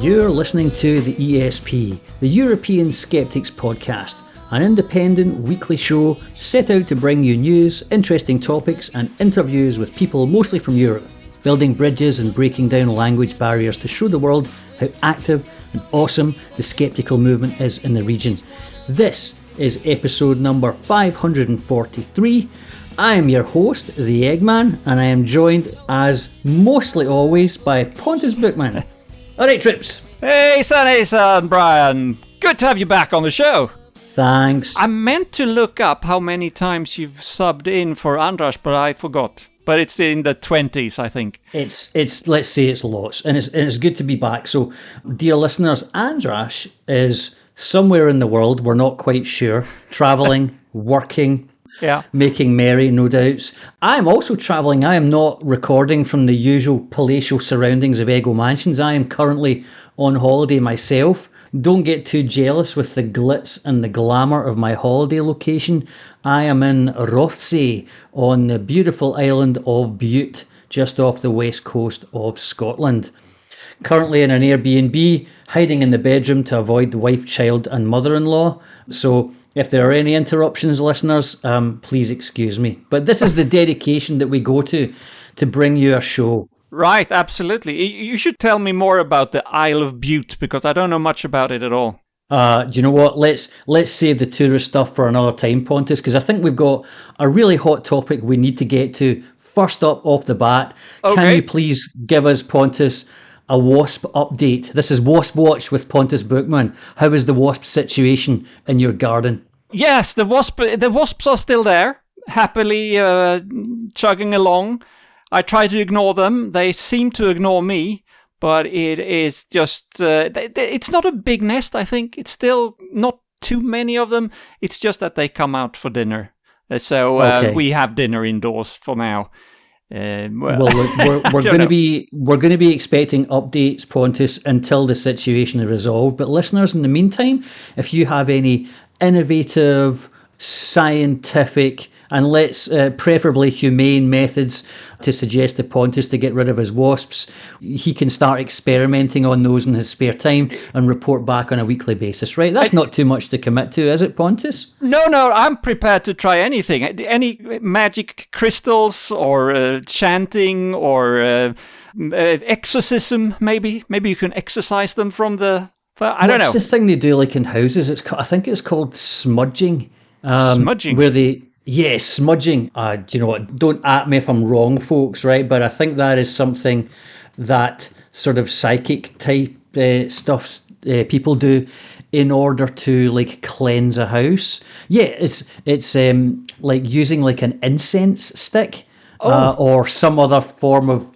You're listening to the ESP, the European Skeptics Podcast, an independent weekly show set out to bring you news, interesting topics and interviews with people mostly from Europe, building bridges and breaking down language barriers to show the world how active and awesome the skeptical movement is in the region. This is episode number 543. I am your host, the Eggman, and I am joined, as mostly always, by Pontus Bookman. Alright, Trips. Hey, son, Brian. Good to have you back on the show. Thanks. I meant to look up how many times you've subbed in for András, but I forgot. But it's in the 20s, I think. It's let's say it's lots, and it's good to be back. So, dear listeners, András is somewhere in the world, we're not quite sure, travelling, working, making merry, no doubts. I'm also travelling. I am not recording from the usual palatial surroundings of Eggo Mansions. I am currently on holiday myself. Don't get too jealous with the glitz and the glamour of my holiday location. I am in Rothesay on the beautiful island of Bute, just off the west coast of Scotland. Currently in an Airbnb, hiding in the bedroom to avoid the wife, child and mother-in-law. So if there are any interruptions, listeners, please excuse me. But this is the dedication that we go to bring you a show. Right, absolutely. You should tell me more about the Isle of Bute, because I don't know much about it at all. Do you know what? Let's save the tourist stuff for another time, Pontus, because I think we've got a really hot topic we need to get to. First up, off the bat, Can you please give us, Pontus, a WASP update? This is WASP Watch with Pontus Bookman. How is the WASP situation in your garden? Yes, the wasps are still there, happily chugging along. I try to ignore them. They seem to ignore me, but it is just... it's not a big nest, I think. It's still not too many of them. It's just that they come out for dinner. So we have dinner indoors for now. Well, look, we're going to be expecting updates, Pontus, until the situation is resolved. But listeners, in the meantime, if you have any innovative, scientific, and preferably humane methods to suggest to Pontus to get rid of his wasps, he can start experimenting on those in his spare time and report back on a weekly basis, right? That's not too much to commit to, is it, Pontus? No, I'm prepared to try anything. Any magic crystals or chanting or exorcism, maybe? Maybe you can exorcise them from the... I don't know. What's the thing they do like in houses? I think it's called smudging. Smudging? Where they... Yeah, smudging. Do you know what? Don't at me if I'm wrong, folks, right? But I think that is something that sort of psychic type stuff people do in order to like cleanse a house. Yeah, it's like using like an incense stick. Or some other form of,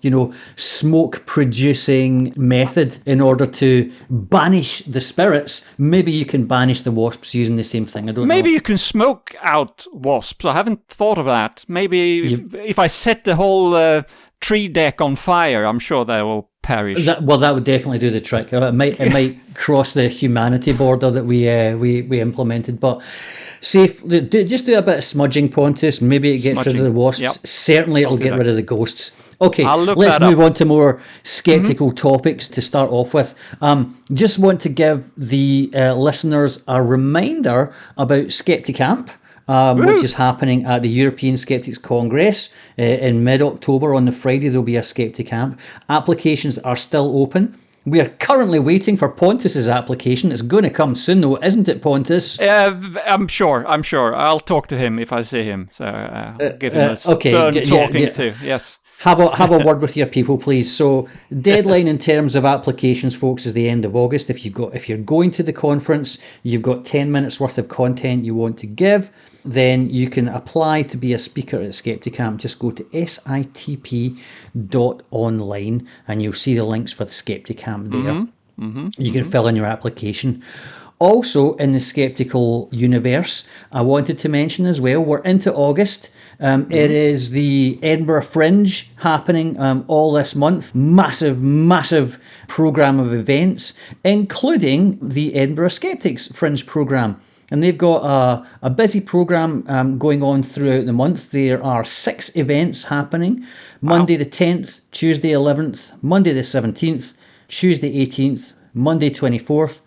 smoke-producing method in order to banish the spirits. Maybe you can banish the wasps using the same thing. I don't know. Maybe you can smoke out wasps. I haven't thought of that. Maybe if I set the whole tree deck on fire, I'm sure they will perish. That would definitely do the trick. It might cross the humanity border that we implemented, but... just do a bit of smudging, Pontus. Maybe it gets rid of the wasps. Yep. Certainly it'll get rid of the ghosts. Okay, let's move on to more skeptical topics to start off with. Just want to give the listeners a reminder about SkeptiCamp, which is happening at the European Skeptics Congress in mid-October. On the Friday, there'll be a SkeptiCamp. Applications are still open. We are currently waiting for Pontus's application. It's going to come soon, though, isn't it, Pontus? I'm sure. I'll talk to him if I see him. So I'll give him a stern talking to. Yes. Have a word with your people, please. So, deadline in terms of applications, folks, is the end of August. If you're going to the conference, you've got 10 minutes worth of content you want to give, then you can apply to be a speaker at SkeptiCamp. Just go to sitp.online and you'll see the links for the SkeptiCamp there. You can fill in your application. Also, in the skeptical universe, I wanted to mention as well, we're into August. It is the Edinburgh Fringe happening all this month. Massive programme of events, including the Edinburgh Skeptics Fringe programme. And they've got a busy programme going on throughout the month. There are 6 events happening. Monday the 10th, Tuesday 11th, Monday the 17th, Tuesday 18th, Monday 24th,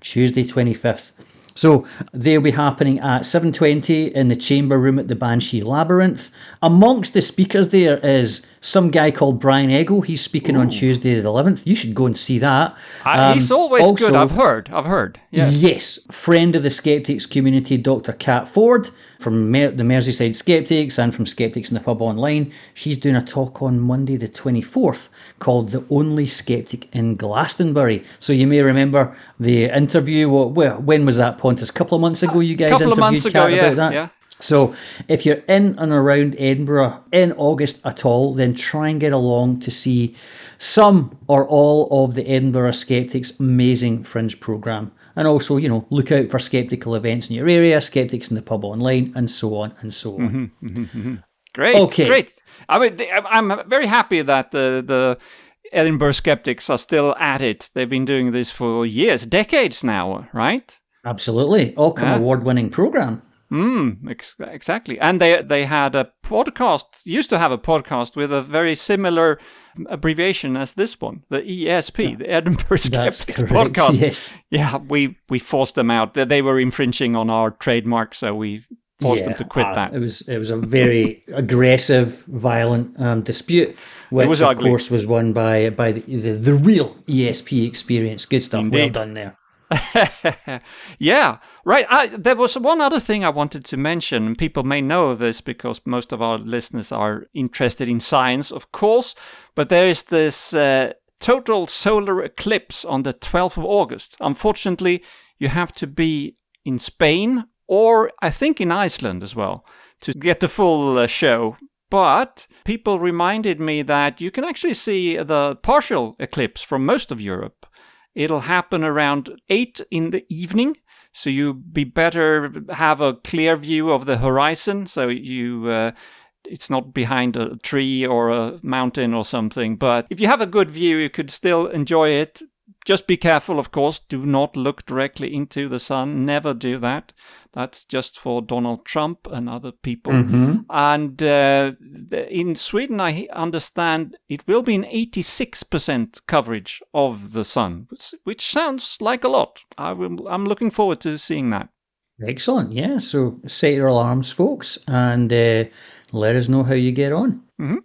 Tuesday 25th. So they'll be happening at 7:20 in the Chamber Room at the Banshee Labyrinth. Amongst the speakers there is some guy called Brian Eggo. He's speaking on Tuesday the 11th. You should go and see that. He's always also, good. I've heard. Yes. Yes. Friend of the Skeptics community, Dr. Kat Ford from the Merseyside Skeptics and from Skeptics in the Pub Online. She's doing a talk on Monday the 24th called The Only Skeptic in Glastonbury. So you may remember the interview. When was that, Pontus? A couple of months ago you guys interviewed Kat about that? Yeah. So if you're in and around Edinburgh in August at all, then try and get along to see some or all of the Edinburgh Skeptics' amazing Fringe programme. And also, look out for skeptical events in your area, Skeptics in the Pub Online, and so on and so on. Great, okay. Great. I mean, I'm very happy that the Edinburgh Skeptics are still at it. They've been doing this for years, decades now, right? Absolutely. Ockham award-winning programme. Exactly. And they had a podcast, used to have a podcast with a very similar abbreviation as this one, the ESP, the Edinburgh Skeptics podcast. Yes. Yeah, we forced them out. They were infringing on our trademark, so we forced them to quit that. It was a very aggressive, violent dispute, which of course was won by the real ESP experience. Good stuff. Indeed. Well done there. Yeah, right. There was one other thing I wanted to mention, and people may know this because most of our listeners are interested in science, of course, but there is this total solar eclipse on the 12th of August. Unfortunately, you have to be in Spain or I think in Iceland as well to get the full show. But people reminded me that you can actually see the partial eclipse from most of Europe. It'll happen around 8 in the evening, so you be better have a clear view of the horizon, so it's not behind a tree or a mountain or something. But if you have a good view, you could still enjoy it. Just be careful, of course. Do not look directly into the sun. Never do that. That's just for Donald Trump and other people. Mm-hmm. And in Sweden, I understand it will be an 86% coverage of the sun, which sounds like a lot. I'm looking forward to seeing that. Excellent. Yeah. So set your alarms, folks, and let us know how you get on. Mm-hmm.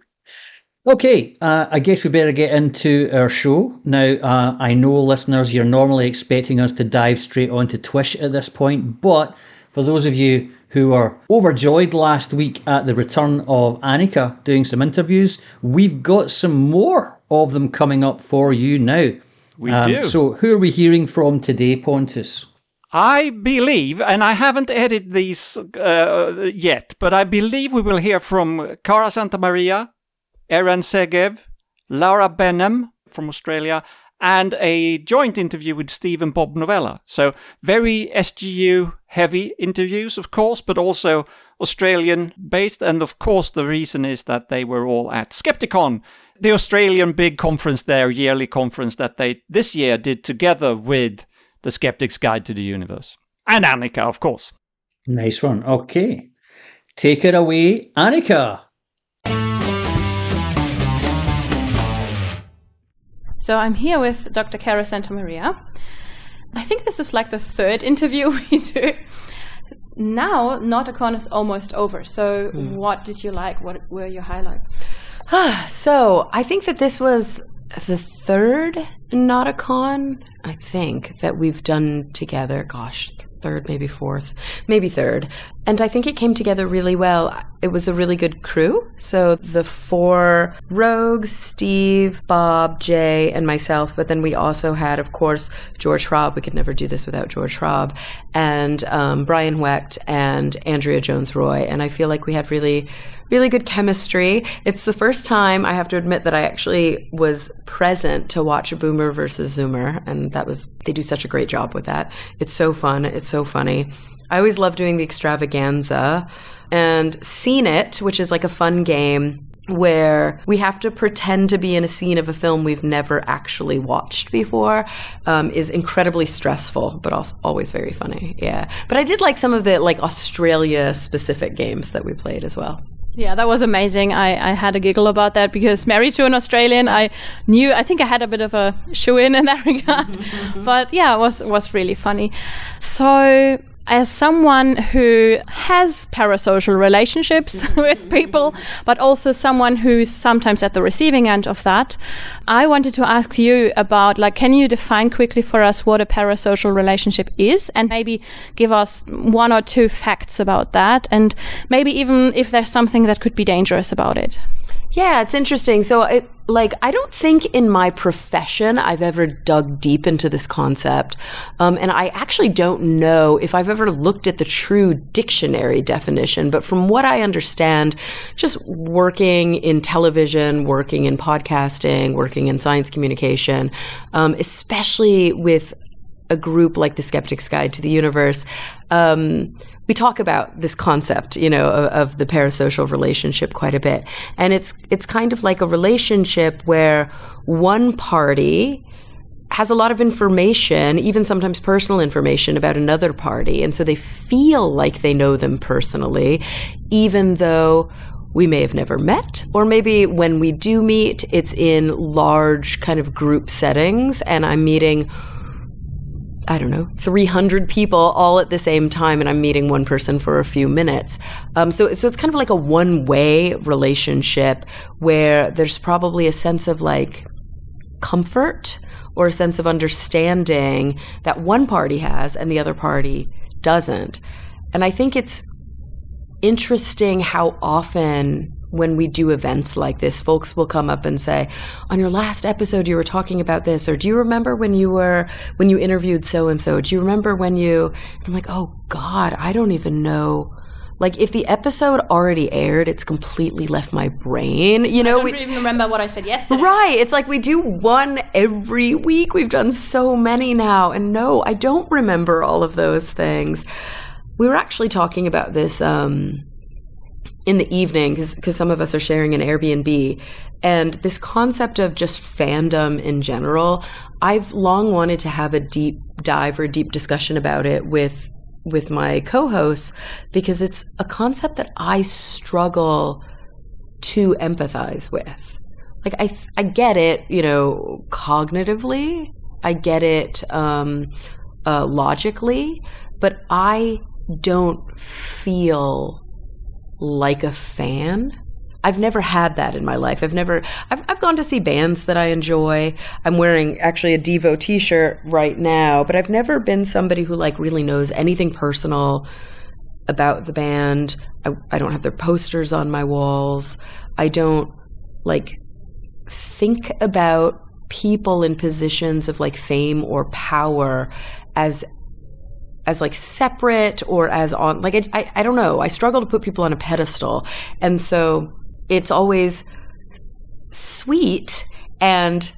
Okay, I guess we better get into our show. Now, I know, listeners, you're normally expecting us to dive straight onto TWISH at this point, but for those of you who were overjoyed last week at the return of Annika doing some interviews, we've got some more of them coming up for you now. We do. So who are we hearing from today, Pontus? I believe, and I haven't edited these yet, but I believe we will hear from Cara Santa Maria, Eran Segev, Lara Benham from Australia, and a joint interview with Steve and Bob Novella. So very SGU-heavy interviews, of course, but also Australian-based. And of course, the reason is that they were all at Skepticon, the Australian big conference, their yearly conference that they this year did together with The Skeptic's Guide to the Universe. And Annika, of course. Nice one. Okay. Take it away, Annika. So I'm here with Dr. Cara Santa Maria. I think this is like the third interview we do. Now, Nauticon is almost over. So what did you like? What were your highlights? So I think that this was the third Nauticon, I think, that we've done together. Gosh, third, maybe fourth, maybe third. And I think it came together really well. It was a really good crew. So the 4 rogues, Steve, Bob, Jay, and myself. But then we also had, of course, George Hrobb. We could never do this without George Hrobb. And Brian Wecht and Andrea Jones-Roy. And I feel like we had really good chemistry. It's the first time, I have to admit, that I actually was present to watch a Boomer versus Zoomer. And they do such a great job with that. It's so fun. It's so funny. I always love doing the extravaganza, and Scene It, which is like a fun game where we have to pretend to be in a scene of a film we've never actually watched before, is incredibly stressful, but also always very funny. Yeah. But I did like some of the like Australia specific games that we played as well. Yeah, that was amazing. I had a giggle about that because married to an Australian, I think I had a bit of a shoe-in that regard. But yeah, it was really funny. So as someone who has parasocial relationships with people, but also someone who's sometimes at the receiving end of that, I wanted to ask you about, like, can you define quickly for us what a parasocial relationship is, and maybe give us 1 or 2 facts about that, and maybe even if there's something that could be dangerous about it? Yeah, it's interesting. So, I don't think in my profession I've ever dug deep into this concept. And I actually don't know if I've ever looked at the true dictionary definition. But from what I understand, just working in television, working in podcasting, working in science communication, especially with a group like the Skeptic's Guide to the Universe, we talk about this concept, of the parasocial relationship quite a bit. And it's kind of like a relationship where one party has a lot of information, even sometimes personal information about another party. And so they feel like they know them personally, even though we may have never met, or maybe when we do meet, it's in large kind of group settings, and I'm meeting 300 people all at the same time, and I'm meeting one person for a few minutes. So it's kind of like a one-way relationship where there's probably a sense of like comfort or a sense of understanding that one party has and the other party doesn't. And I think it's interesting how often when we do events like this, folks will come up and say, on your last episode, you were talking about this, or do you remember when you interviewed so-and-so? Do you remember when and I'm like, oh God, I don't even know. Like, if the episode already aired, it's completely left my brain. I don't even remember what I said yesterday. Right. It's like we do one every week. We've done so many now. And no, I don't remember all of those things. We were actually talking about this in the evening, because some of us are sharing an Airbnb, and this concept of just fandom in general, I've long wanted to have a deep dive or deep discussion about it with my co-hosts, because it's a concept that I struggle to empathize with. Like, I get it, cognitively, I get it logically, but I don't feel like a fan. I've never had that in my life. I've gone to see bands that I enjoy. I'm wearing actually a Devo t-shirt right now, but I've never been somebody who like really knows anything personal about the band. I don't have their posters on my walls. I don't like think about people in positions of like fame or power as like separate or as on, like, I don't know. I struggle to put people on a pedestal. And so it's always sweet and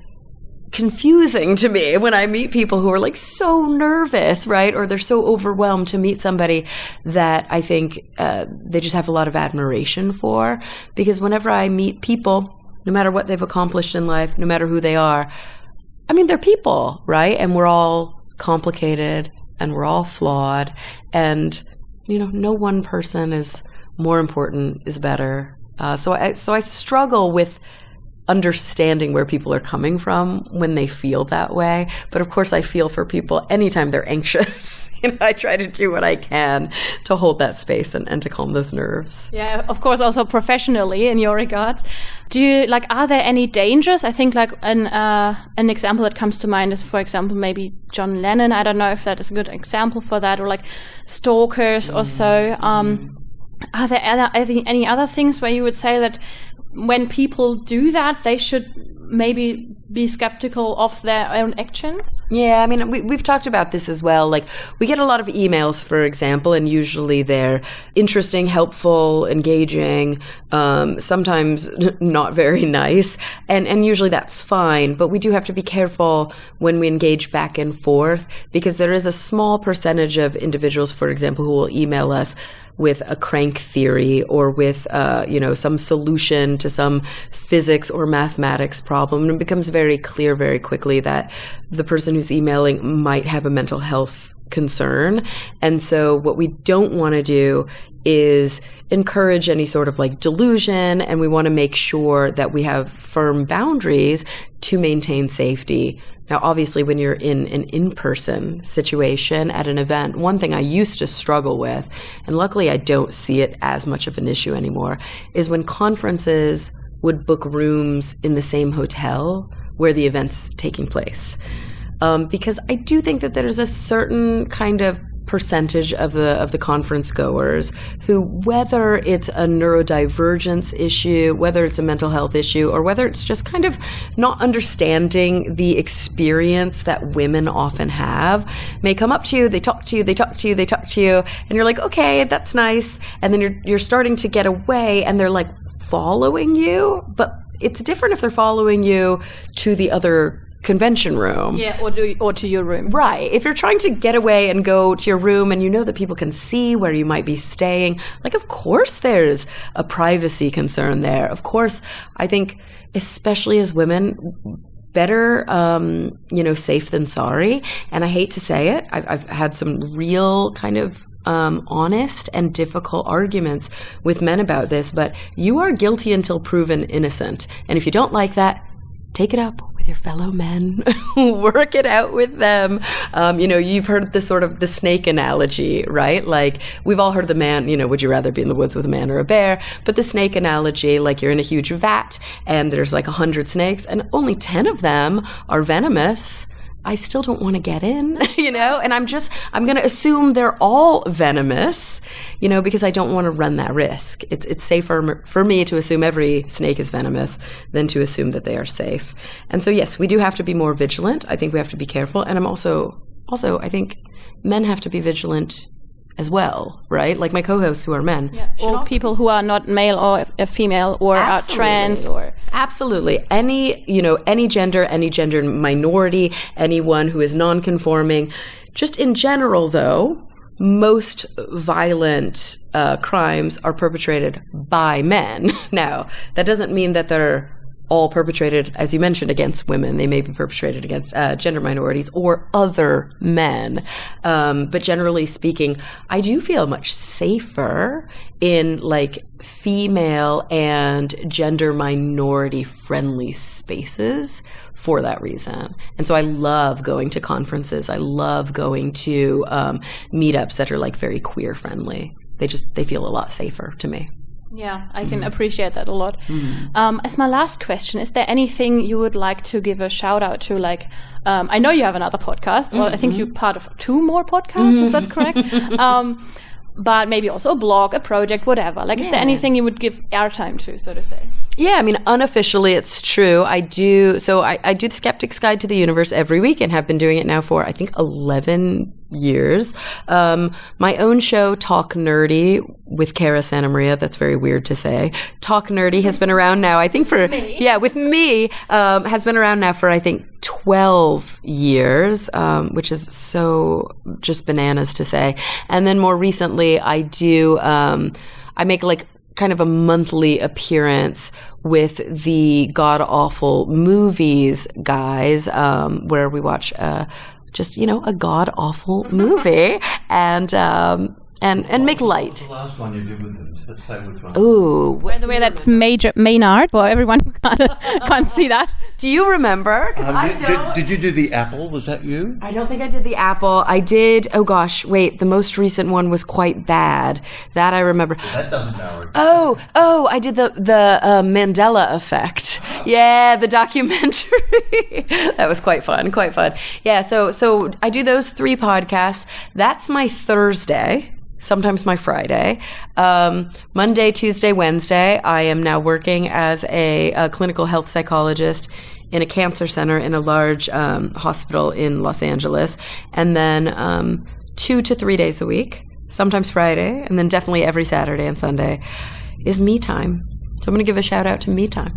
confusing to me when I meet people who are like so nervous, right? Or they're so overwhelmed to meet somebody that I think they just have a lot of admiration for. Because whenever I meet people, no matter what they've accomplished in life, no matter who they are, I mean, they're people, right? And we're all complicated and we're all flawed, and no one person is more important, is better. So I struggle with understanding where people are coming from when they feel that way. But of course I feel for people anytime they're anxious. I try to do what I can to hold that space and to calm those nerves. Yeah, of course, also professionally in your regards. Are there any dangers? I think like an example that comes to mind is, for example, maybe John Lennon. I don't know if that is a good example for that, or like stalkers or so. Are there any other things where you would say that when people do that, they should maybe be skeptical of their own actions? Yeah, I mean, we've talked about this as well. Like, we get a lot of emails, for example, and usually they're interesting, helpful, engaging, sometimes not very nice, and usually that's fine. But we do have to be careful when we engage back and forth, because there is a small percentage of individuals, for example, who will email us with a crank theory or with, some solution to some physics or mathematics problem. And it becomes very clear very quickly that the person who's emailing might have a mental health concern. And so what we don't want to do is encourage any sort of like delusion, and we want to make sure that we have firm boundaries to maintain safety. Now, obviously, when you're in an in-person situation at an event, one thing I used to struggle with, and luckily I don't see it as much of an issue anymore, is when conferences would book rooms in the same hotel where the event's taking place. Because I do think that there's a certain kind of percentage of the conference goers who, whether it's a neurodivergence issue, whether it's a mental health issue, or whether it's just kind of not understanding the experience that women often have, may come up to you, they talk to you, and you're like, okay, that's nice. And then you're starting to get away, and they're like following you, but it's different if they're following you to the other convention room. Yeah, or to your room. Right. If you're trying to get away and go to your room and you know that people can see where you might be staying, like, of course there's a privacy concern there. Of course, I think, especially as women, better, safe than sorry. And I hate to say it, I've had some real kind of honest and difficult arguments with men about this, but you are guilty until proven innocent. And if you don't like that, take it up with your fellow men. Work it out with them. You've heard the snake analogy, right? Like, we've all heard the man, would you rather be in the woods with a man or a bear? But the snake analogy, like, you're in a huge vat and there's like 100 snakes and only 10 of them are venomous. I still don't want to get in, and I'm going to assume they're all venomous, because I don't want to run that risk. It's safer for me to assume every snake is venomous than to assume that they are safe. And so, yes, we do have to be more vigilant. I think we have to be careful. And I'm also, I think men have to be vigilant as well, right? Like my co-hosts who are men. Yeah. Or people who are not male or female or are trans or... Absolutely. Any gender minority, anyone who is non-conforming. Just in general, though, most violent crimes are perpetrated by men. Now, that doesn't mean that they're all perpetrated, as you mentioned, against women. They may be perpetrated against gender minorities or other men. But generally speaking, I do feel much safer in like female and gender minority friendly spaces for that reason. And so I love going to conferences. I love going to meetups that are like very queer friendly. They feel a lot safer to me. Yeah, I can appreciate that a lot. As my last question, is there anything you would like to give a shout out to? Like, I know you have another podcast. Well, I think you're part of 2 more podcasts, if that's correct. But maybe also a blog, a project, whatever. Like, is there anything you would give airtime to, so to say? Yeah, I mean, unofficially, it's true. I do. So I do the Skeptic's Guide to the Universe every week and have been doing it now for, I think, 11 years. My own show, Talk Nerdy, with Cara Santa Maria. That's very weird to say. Talk Nerdy has been around now, I think, with me, has been around now for, I think, 12 years, which is so just bananas to say. And then more recently, I do, I make like kind of a monthly appearance with the God Awful Movies guys, where we watch just a God Awful movie and make light. What was the last one you did with them? Let's say which one. Ooh. By the way, that's Maynard for everyone who can't see that. Do you remember? Because I don't. Did you do the apple? Was that you? I don't think I did the apple. I did. Oh gosh, wait. The most recent one was quite bad. That I remember. Well, that doesn't matter. Oh! I did the Mandela Effect. Yeah, the documentary. That was quite fun. Yeah. So I do those 3 podcasts. That's my Thursday. Sometimes my Friday. Monday, Tuesday, Wednesday, I am now working as a clinical health psychologist in a cancer center in a large hospital in Los Angeles. And then 2 to 3 days a week, sometimes Friday, and then definitely every Saturday and Sunday is me time. So I'm going to give a shout out to me time.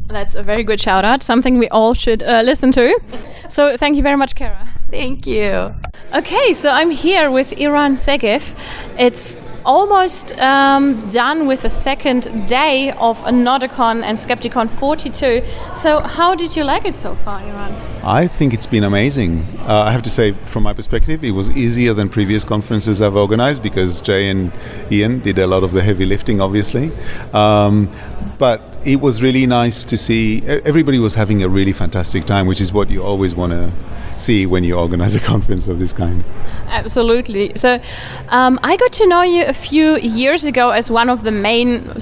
That's a very good shout out, something we all should listen to. So thank you very much, Cara. Thank you. Okay, so I'm here with Eran Segev. It's almost done with the second day of Nordicon and Skepticon 42. So how did you like it so far, Eran? I think it's been amazing. I have to say, from my perspective, it was easier than previous conferences I've organized because Jay and Ian did a lot of the heavy lifting, obviously. But it was really nice to see everybody was having a really fantastic time, which is what you always want to see when you organize a conference of this kind. Absolutely. So I got to know you a few years ago as one of the main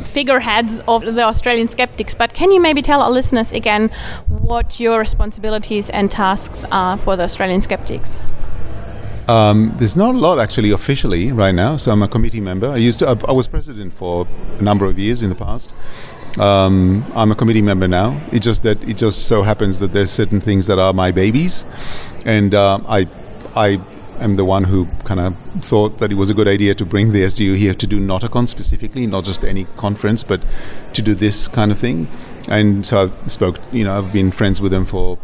figureheads of the Australian Skeptics, but can you maybe tell our listeners again what your responsibilities and tasks are for the Australian Skeptics? There's not a lot actually officially right now, so I'm a committee member. I was president for a number of years in the past. I'm a committee member now. It just so happens that there's certain things that are my babies, and I am the one who kind of thought that it was a good idea to bring the SGU here to do Nordicon specifically, not just any conference, but to do this kind of thing. And so I've been friends with them for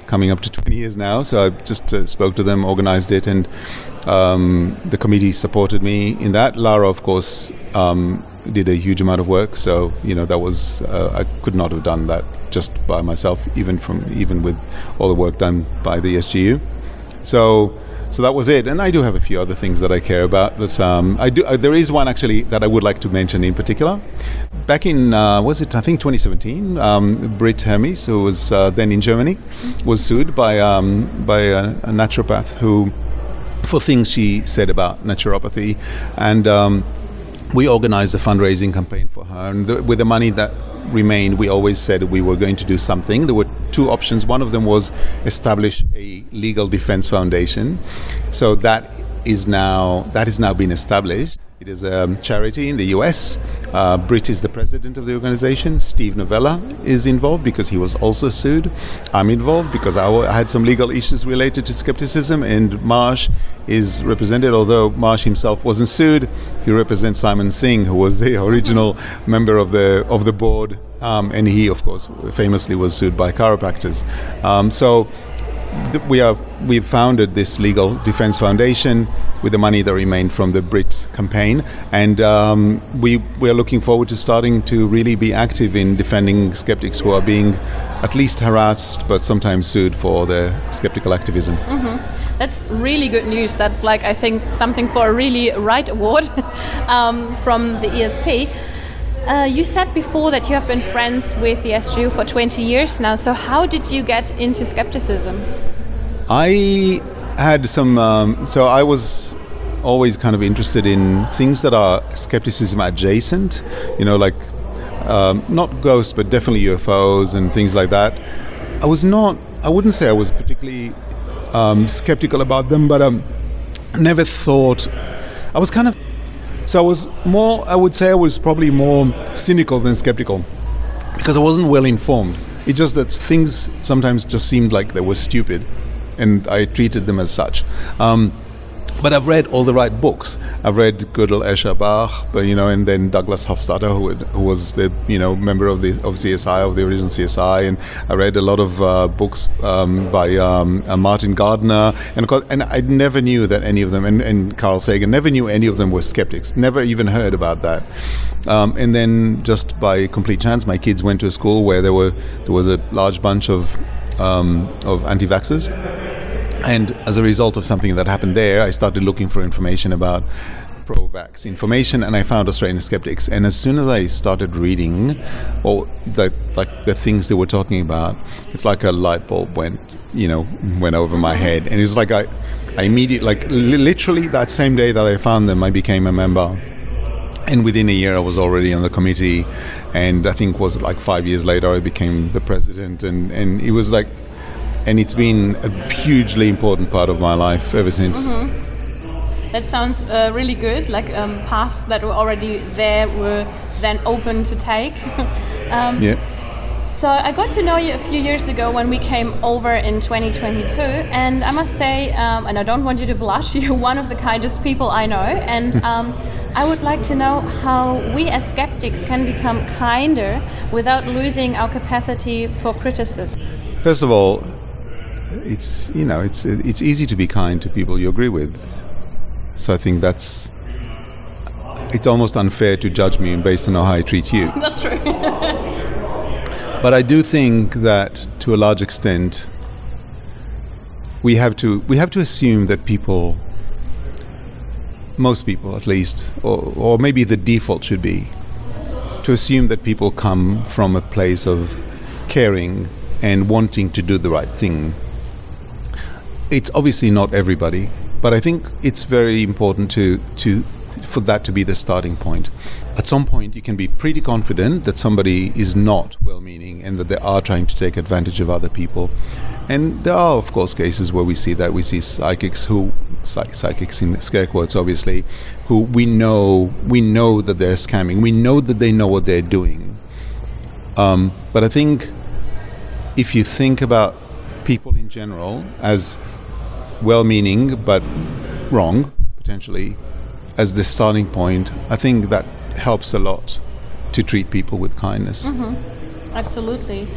coming up to 20 years now, so I just spoke to them, organized it, and the committee supported me in that. Lara, of course, did a huge amount of work, so that was I could not have done that just by myself, even with all the work done by the SGU. So that was it, and I do have a few other things that I care about, but there is one actually that I would like to mention in particular. Back in I think 2017, Britt Hermes, who was then in Germany, was sued by a naturopath for things she said about naturopathy, and we organized a fundraising campaign for her, and with the money that remained, we always said we were going to do something. There were two options. One of them was establish a legal defense foundation. So that is now been established. It is a charity in the US. Britt is the president of the organization. Steve Novella is involved because he was also sued. I'm involved because I had some legal issues related to skepticism, and Marsh is represented, although Marsh himself wasn't sued. He represents Simon Singh, who was the original member of the board, and he, of course, famously was sued by chiropractors. We've founded this legal defense foundation with the money that remained from the Brit campaign, and we are looking forward to starting to really be active in defending skeptics who are being at least harassed but sometimes sued for their skeptical activism. Mm-hmm. That's really good news. That's I think something for a really right award from the ESP. You said before that you have been friends with the SGU for 20 years now, so how did you get into skepticism? I had some, so I was always kind of interested in things that are skepticism adjacent, not ghosts, but definitely UFOs and things like that. I wouldn't say I was particularly skeptical about them, but never thought, I was kind of, so I would say I was probably more cynical than skeptical because I wasn't well informed. It's just that things sometimes just seemed like they were stupid, and I treated them as such. But I've read all the right books. I've read Gödel, Escher, Bach, and then Douglas Hofstadter, who was the member of CSI, of the original CSI, and I read a lot of books by Martin Gardner, and I never knew that any of them, and Carl Sagan, never knew any of them were skeptics. Never even heard about that. And then just by complete chance, my kids went to a school where there was a large bunch of anti-vaxxers. And as a result of something that happened there, I started looking for information about pro-vax information, and I found Australian skeptics. And as soon as I started reading all the things they were talking about, it's like a light bulb went over my head. And it's like I immediately, literally that same day that I found them, I became a member. And within a year, I was already on the committee. And I think 5 years later, I became the president. And it was and it's been a hugely important part of my life ever since. Mm-hmm. That sounds really good. Paths that were already there were then open to take. Yeah. So I got to know you a few years ago when we came over in 2022, and I must say, and I don't want you to blush, you're one of the kindest people I know, and I would like to know how we as skeptics can become kinder without losing our capacity for criticism. First of all, it's easy to be kind to people you agree with. So I think that's it's almost unfair to judge me based on how I treat you. That's true. But I do think that to a large extent, we have to assume that people, most people at least, or maybe the default should be, to assume that people come from a place of caring and wanting to do the right thing. It's obviously not everybody, but I think it's very important for that to be the starting point. At some point, you can be pretty confident that somebody is not well-meaning and that they are trying to take advantage of other people. And there are, of course, cases where we see that. We see psychics psychics in scare quotes, obviously, who we know that they're scamming. We know that they know what they're doing. But I think if you think about people in general as well-meaning but wrong, potentially, as the starting point, I think that helps a lot to treat people with kindness. Mm-hmm. Absolutely.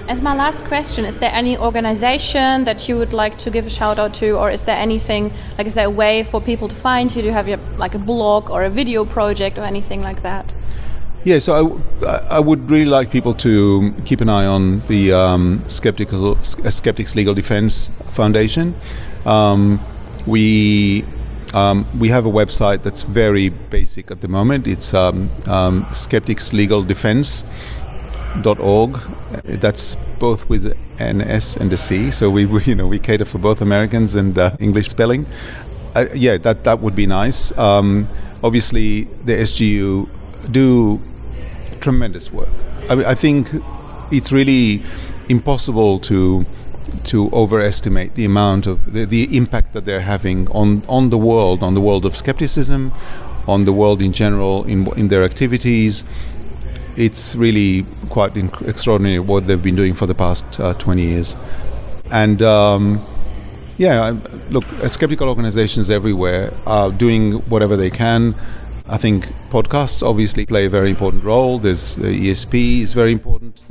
As my last question, is there any organization that you would like to give a shout out to, or is there anything, like, is there a way for people to find you? Do you have like a blog or a video project or anything like that? Yeah, so I would really like people to keep an eye on the Skeptics Legal Defense Foundation. We have a website that's very basic at the moment. It's skepticslegaldefense.org. That's both with an S and a C. So we cater for both Americans and English spelling. That would be nice. Obviously, the SGU do tremendous work. I think it's really impossible to overestimate the amount of the impact that they're having on the world of skepticism, on the world in general, in their activities. It's really quite extraordinary what they've been doing for the past 20 years. And look, skeptical organizations everywhere are doing whatever they can. I think podcasts obviously play a very important role. There's ESP is very important.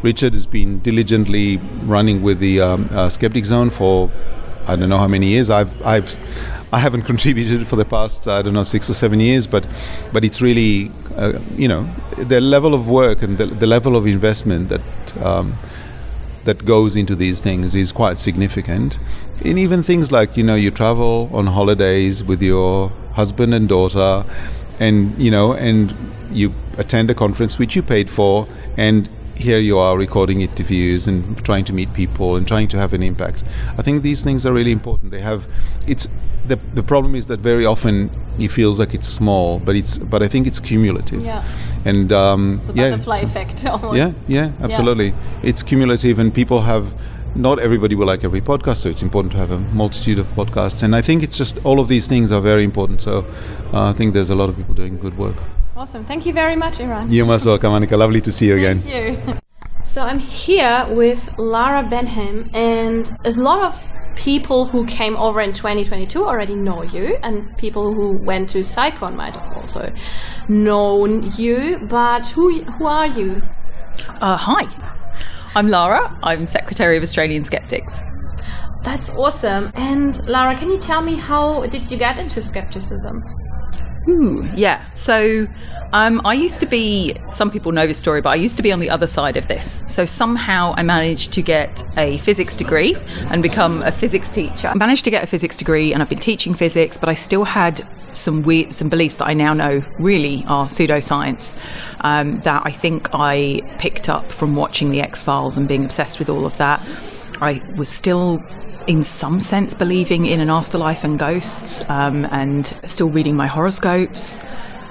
Richard has been diligently running with the Skeptic Zone for I don't know how many years. I haven't contributed for the past 6 or 7 years, but it's really the level of work and the level of investment that goes into these things is quite significant. And even things like you travel on holidays with your husband and daughter, and you attend a conference which you paid for, and here you are recording interviews and trying to meet people and trying to have an impact. I think these things are really important. The problem is that very often it feels like it's small, but I think it's cumulative. Yeah. And the butterfly effect almost. Yeah, absolutely. Yeah. It's cumulative, and people have. Not everybody will like every podcast, so it's important to have a multitude of podcasts. And I think it's just all of these things are very important. So I think there's a lot of people doing good work. Awesome. Thank you very much, Eran. You're most welcome, Annika. Lovely to see you again. Thank you. So I'm here with Lara Benham, and a lot of people who came over in 2022 already know you, and people who went to PsyCon might have also known you. But who are you? Hi. I'm Lara. I'm Secretary of Australian Skeptics. That's awesome. And Lara, can you tell me, how did you get into skepticism? Yeah. So I used to be, some people know this story, but I used to be on the other side of this. So somehow I managed to get a physics degree and become a physics teacher. I managed to get a physics degree, and I've been teaching physics, but I still had some beliefs that I now know really are pseudoscience, that I think I picked up from watching the X-Files and being obsessed with all of that. I was still in some sense believing in an afterlife and ghosts, and still reading my horoscopes.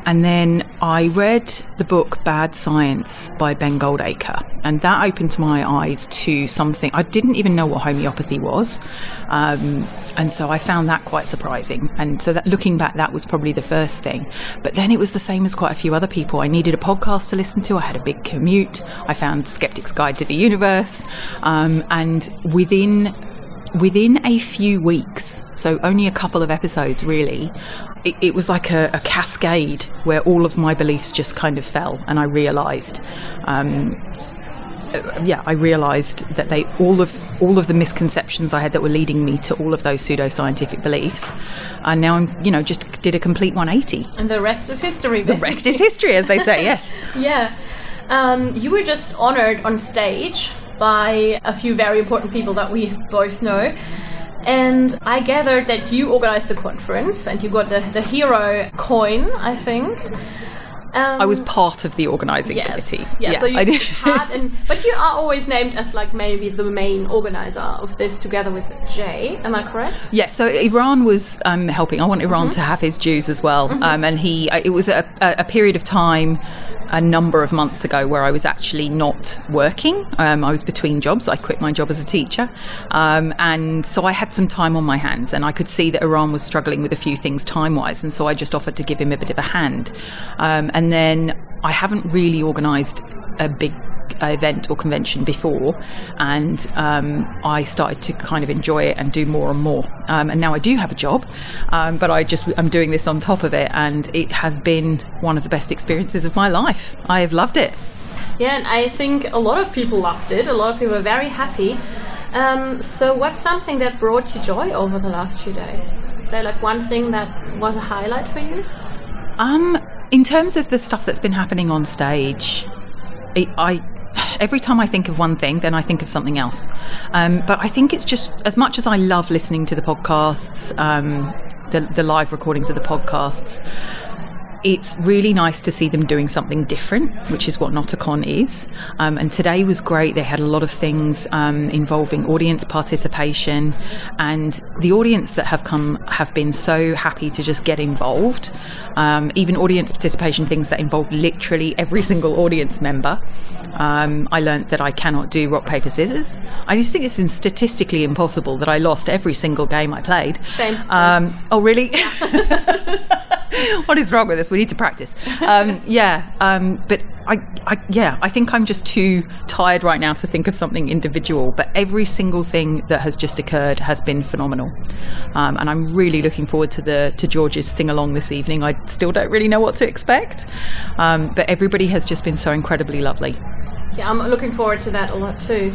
And then I read the book Bad Science by Ben Goldacre, and that opened my eyes to something. I didn't even know what homeopathy was, and so I found that quite surprising. And so that, looking back, that was probably the first thing. But then it was the same as quite a few other people. I needed a podcast to listen to. I had a big commute. I found Skeptic's Guide to the Universe, and within a few weeks, so only a couple of episodes really, it was like a cascade where all of my beliefs just kind of fell, and I realised I realised that all of the misconceptions I had that were leading me to all of those pseudoscientific beliefs, and now I'm, just did a complete 180. And the rest is history, basically. The rest is history, as they say, yes. Yeah. You were just honoured on stage by a few very important people that we both know. And I gathered that you organised the conference and you got the hero coin, I think. I was part of the organising committee. Yeah, so you but you are always named as like maybe the main organiser of this together with Jay, am I correct? Yeah, so Eran was helping. I want Eran to have his dues as well. And it was a period of time a number of months ago where I was actually not working. I was between jobs. I quit my job as a teacher. And so I had some time on my hands, and I could see that Eran was struggling with a few things time-wise, and so I just offered to give him a bit of a hand. And then I haven't really organised a big event or convention before, and I started to kind of enjoy it and do more and more. And now I do have a job, but I'm doing this on top of it, and it has been one of the best experiences of my life. I have loved it. Yeah, and I think a lot of people loved it. A lot of people were very happy. So what's something that brought you joy over the last few days? Is there like one thing that was a highlight for you? In terms of the stuff that's been happening on stage, every time I think of one thing, then I think of something else. But I think it's just, as much as I love listening to the podcasts, the live recordings of the podcasts, it's really nice to see them doing something different, which is what NotACon is. And today was great. They had a lot of things involving audience participation, and the audience that have come have been so happy to just get involved. Even audience participation, things that involve literally every single audience member. I learned that I cannot do rock, paper, scissors. I just think it's statistically impossible that I lost every single game I played. Same. Oh, really? What is wrong with us? We need to practice. But I think I'm just too tired right now to think of something individual. But every single thing that has just occurred has been phenomenal, and I'm really looking forward to George's sing along this evening. I still don't really know what to expect, but everybody has just been so incredibly lovely. Yeah, I'm looking forward to that a lot too.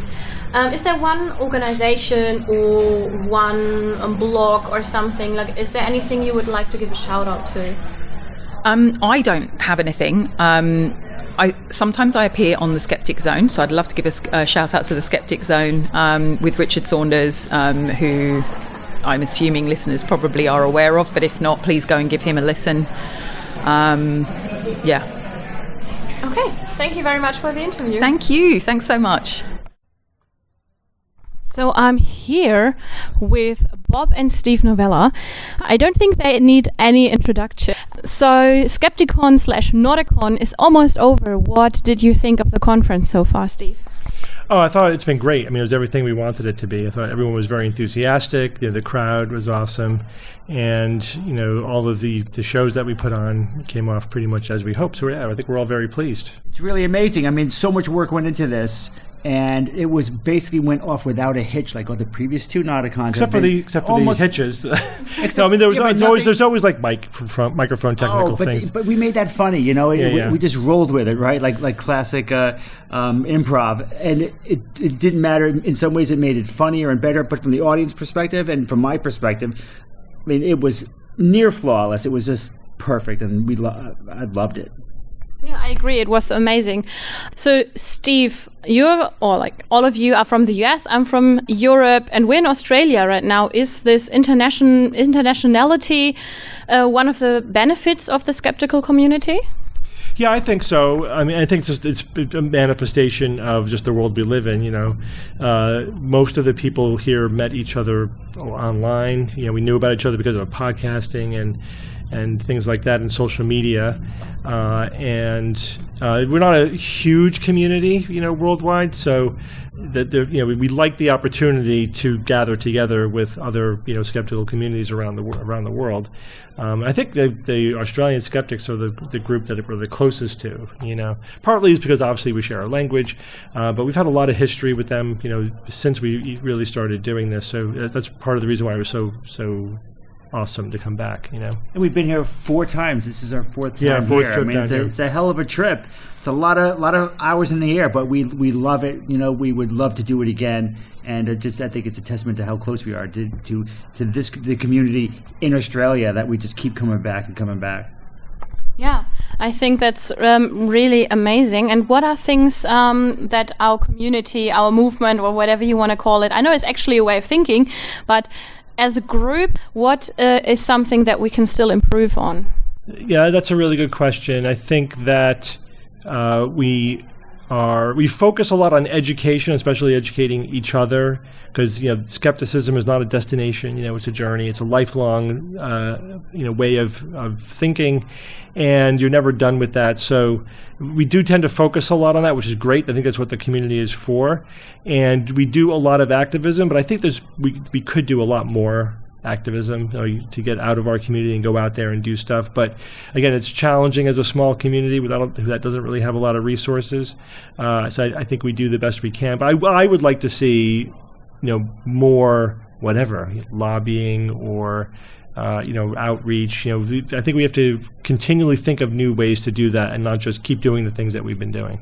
Is there one organisation or one blog or something? Like, is there anything you would like to give a shout out to? I don't have anything. Sometimes I appear on the Skeptic Zone, so I'd love to give a shout out to the Skeptic Zone with Richard Saunders, who I'm assuming listeners probably are aware of, but if not, please go and give him a listen. Okay, thank you very much for the interview. Thank you. Thanks so much. So I'm here with Bob and Steve Novella. I don't think they need any introduction. So Skepticon/NotACon is almost over. What did you think of the conference so far, Steve? Oh, I thought it's been great. I mean, it was everything we wanted it to be. I thought everyone was very enthusiastic. The crowd was awesome. And, all of the shows that we put on came off pretty much as we hoped. So, I think we're all very pleased. It's really amazing. I mean, so much work went into this. And it was basically went off without a hitch, like all the previous two NotACons. Except for these hitches. So, I mean, there's always like microphone technical things. But we made that funny, We just rolled with it, right? Like classic improv, and it didn't matter. In some ways, it made it funnier and better. But from the audience perspective and from my perspective, I mean, it was near flawless. It was just perfect, and I loved it. Yeah, I agree. It was amazing. So, Steve, all of you are from the US. I'm from Europe, and we're in Australia right now. Is this internationality one of the benefits of the skeptical community? Yeah, I think so. I mean, I think it's a manifestation of just the world we live in. Most of the people here met each other online. We knew about each other because of podcasting and things like that in social media. And we're not a huge community, worldwide. So that we like the opportunity to gather together with other, skeptical communities around the world. I think the Australian skeptics are the group that we're the closest to, Partly is because obviously we share our language, but we've had a lot of history with them, since we really started doing this. So that's part of the reason why we're so awesome to come back, you know. And we've been here 4 times. This is our 4th time Yeah, fourth here. trip I mean, down here. it's a hell of a trip. It's a lot of hours in the air, but we love it. You know, we would love to do it again. And I think it's a testament to how close we are to the community in Australia that we just keep coming back and coming back. Yeah, I think that's really amazing. And what are things that our community, our movement, or whatever you want to call it, I know it's actually a way of thinking, but as a group, what is something that we can still improve on? Yeah, that's a really good question. I think that we focus a lot on education, especially educating each other, because skepticism is not a destination. It's a journey. It's a lifelong way of thinking, and you're never done with that. So we do tend to focus a lot on that, which is great. I think that's what the community is for, and we do a lot of activism. But I think we could do a lot more activism to get out of our community and go out there and do stuff. But again, it's challenging as a small community that doesn't really have a lot of resources. So I think we do the best we can. But I would like to see, more lobbying or outreach. I think we have to continually think of new ways to do that and not just keep doing the things that we've been doing.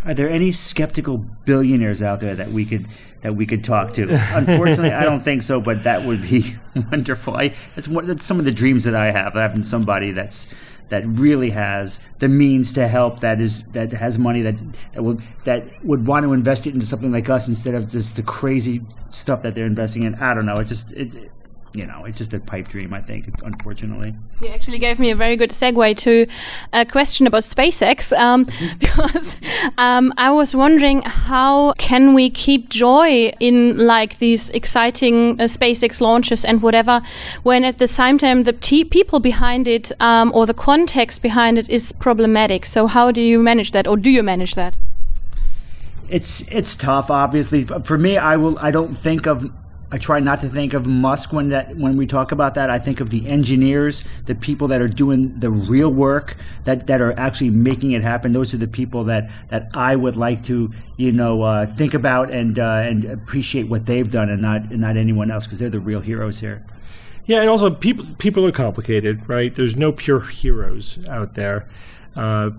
Are there any skeptical billionaires out there that we could talk to? Unfortunately, I don't think so, but that would be wonderful. That's some of the dreams that I have. Having somebody that really has the means to help, that has money that would want to invest it into something like us instead of just the crazy stuff that they're investing in. I don't know. It's just a pipe dream, I think, unfortunately. You actually gave me a very good segue to a question about SpaceX, because I was wondering, how can we keep joy in these exciting SpaceX launches and whatever, when at the same time the people behind it or the context behind it is problematic? So how do you manage that, or do you manage that? It's tough, obviously. For me, I try not to think of Musk when we talk about that. I think of the engineers, the people that are doing the real work, that are actually making it happen. Those are the people that I would like to think about and appreciate what they've done, and not anyone else, because they're the real heroes here. Yeah, and also people are complicated, right? There's no pure heroes out there.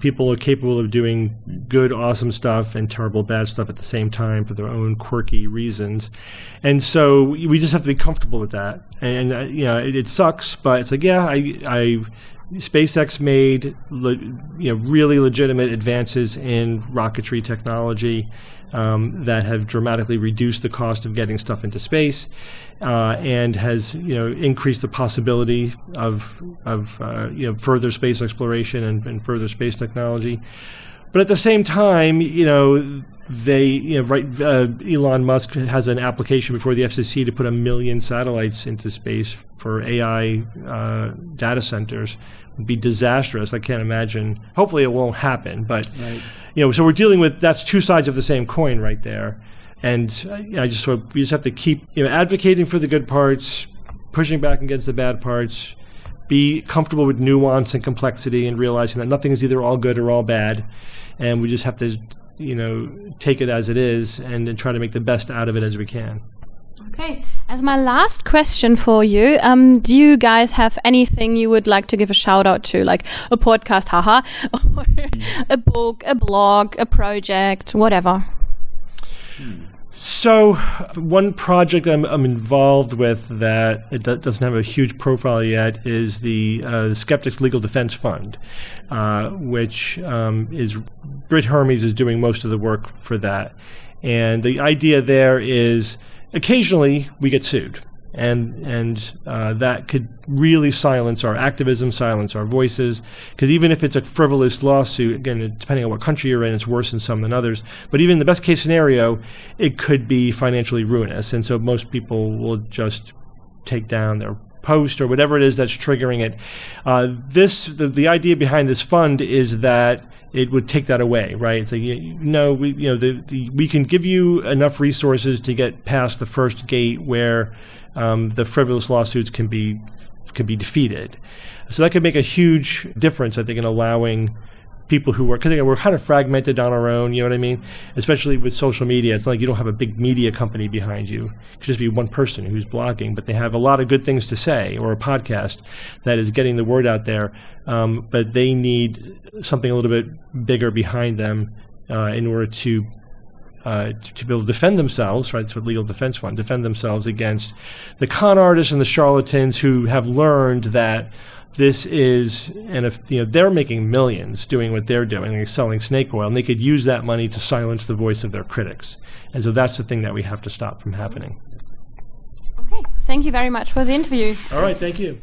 People are capable of doing good, awesome stuff and terrible, bad stuff at the same time for their own quirky reasons. And so we just have to be comfortable with that. And it sucks, but it's SpaceX made really legitimate advances in rocketry technology that have dramatically reduced the cost of getting stuff into space, and has increased the possibility of further space exploration and further space technology. But at the same time, Elon Musk has an application before the FCC to put 1 million satellites into space for AI data centers. It'd be disastrous. I can't imagine. Hopefully it won't happen. But, so we're dealing with, that's two sides of the same coin right there. And we just have to keep advocating for the good parts, pushing back against the bad parts, be comfortable with nuance and complexity, and realizing that nothing is either all good or all bad. And we just have to, take it as it is and try to make the best out of it as we can. Okay. As my last question for you, do you guys have anything you would like to give a shout out to, like a podcast, haha, or a book, a blog, a project, whatever? So one project I'm involved with that it doesn't have a huge profile yet is the Skeptics Legal Defense Fund, which is Britt Hermes is doing most of the work for that. And the idea there is occasionally we get sued. And that could really silence our activism, silence our voices, because even if it's a frivolous lawsuit, again, depending on what country you're in, it's worse in some than others. But even in the best case scenario, it could be financially ruinous. And so most people will just take down their post or whatever it is that's triggering it. The idea behind this fund is that it would take that away, right? So we can give you enough resources to get past the first gate where the frivolous lawsuits can be defeated. So that could make a huge difference, I think, in allowing people who work, because again, we're kind of fragmented on our own, you know what I mean? Especially with social media. It's not like you don't have a big media company behind you. It could just be one person who's blogging, but they have a lot of good things to say, or a podcast that is getting the word out there. But they need something a little bit bigger behind them in order to be able to defend themselves, right? That's what Legal Defense Fund, defend themselves against the con artists and the charlatans who have learned that this is, and if they're making millions doing what they're doing, they're selling snake oil, and they could use that money to silence the voice of their critics. And so that's the thing that we have to stop from happening. Okay, thank you very much for the interview. All right, thank you.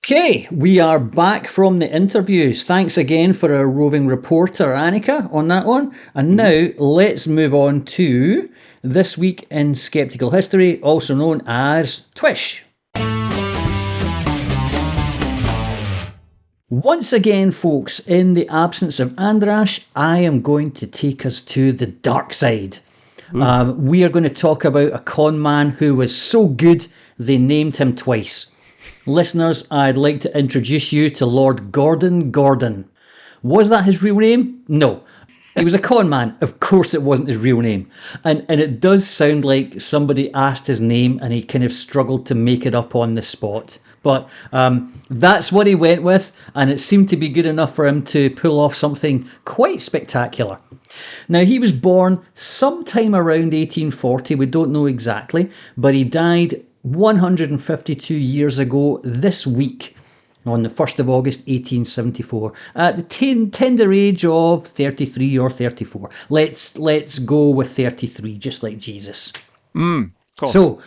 Okay, we are back from the interviews. Thanks again for our roving reporter, Annika, on that one. And now let's move on to This Week in Skeptical History, also known as TWISH. Once again, folks, in the absence of András, I am going to take us to the dark side. We are going to talk about a con man who was so good they named him twice. Listeners, I'd like to introduce you to Lord Gordon Gordon. Was that his real name? No. He was a con man. Of course it wasn't his real name. And it does sound like somebody asked his name and he kind of struggled to make it up on the spot. But that's what he went with, and it seemed to be good enough for him to pull off something quite spectacular. Now, he was born sometime around 1840, we don't know exactly, but he died 152 years ago this week, on the 1st of August 1874, at the tender age of 33 or 34. Let's go with 33, just like Jesus. Cool. So,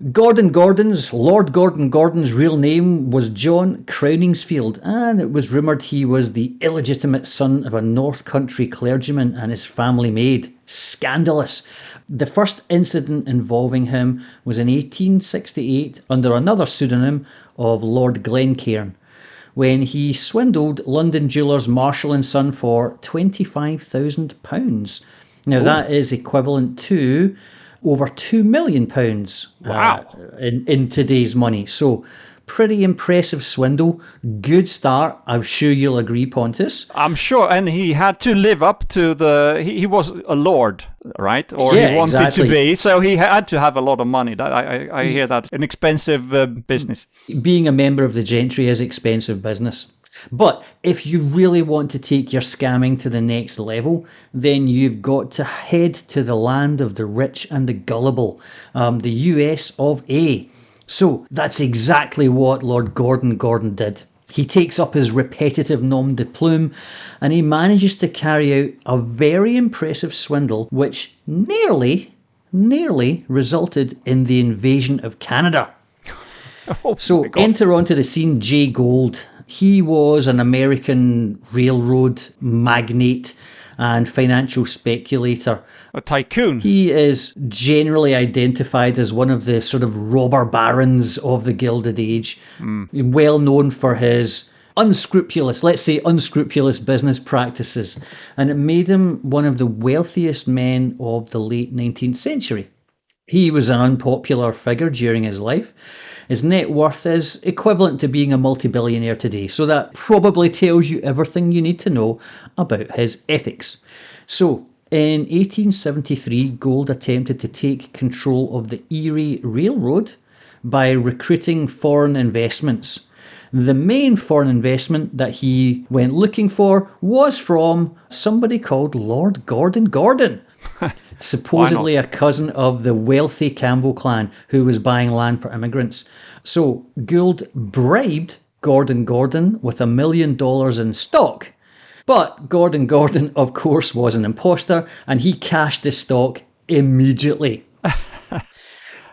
Lord Gordon Gordon's real name was John Crowningsfield, and it was rumoured he was the illegitimate son of a North Country clergyman and his family maid. Scandalous. The first incident involving him was in 1868 under another pseudonym of Lord Glencairn, when he swindled London jewellers Marshall & Son for £25,000. Now that is equivalent to over £2 million in today's money. So pretty impressive swindle. Good start. I'm sure you'll agree, Pontus. I'm sure. And he had to live up to he was a lord, right? Or yeah, he wanted exactly. to be. So he had to have a lot of money. I hear that's an expensive business. Being a member of the gentry is expensive business. But if you really want to take your scamming to the next level, then you've got to head to the land of the rich and the gullible, the US of A. So that's exactly what Lord Gordon Gordon did. He takes up his repetitive nom de plume and he manages to carry out a very impressive swindle which nearly resulted in the invasion of Canada. So enter onto the scene Jay Gould. He was an American railroad magnate and financial speculator. A tycoon. He is generally identified as one of the sort of robber barons of the Gilded Age, well known for his unscrupulous business practices, and it made him one of the wealthiest men of the late 19th century. He was an unpopular figure during his life. His net worth is equivalent to being a multi-billionaire today, so that probably tells you everything you need to know about his ethics. So, in 1873, Gould attempted to take control of the Erie Railroad by recruiting foreign investments. The main foreign investment that he went looking for was from somebody called Lord Gordon Gordon, supposedly a cousin of the wealthy Campbell clan who was buying land for immigrants. So Gould bribed Gordon Gordon with $1 million in stock. But Gordon Gordon, of course, was an imposter, and he cashed the stock immediately.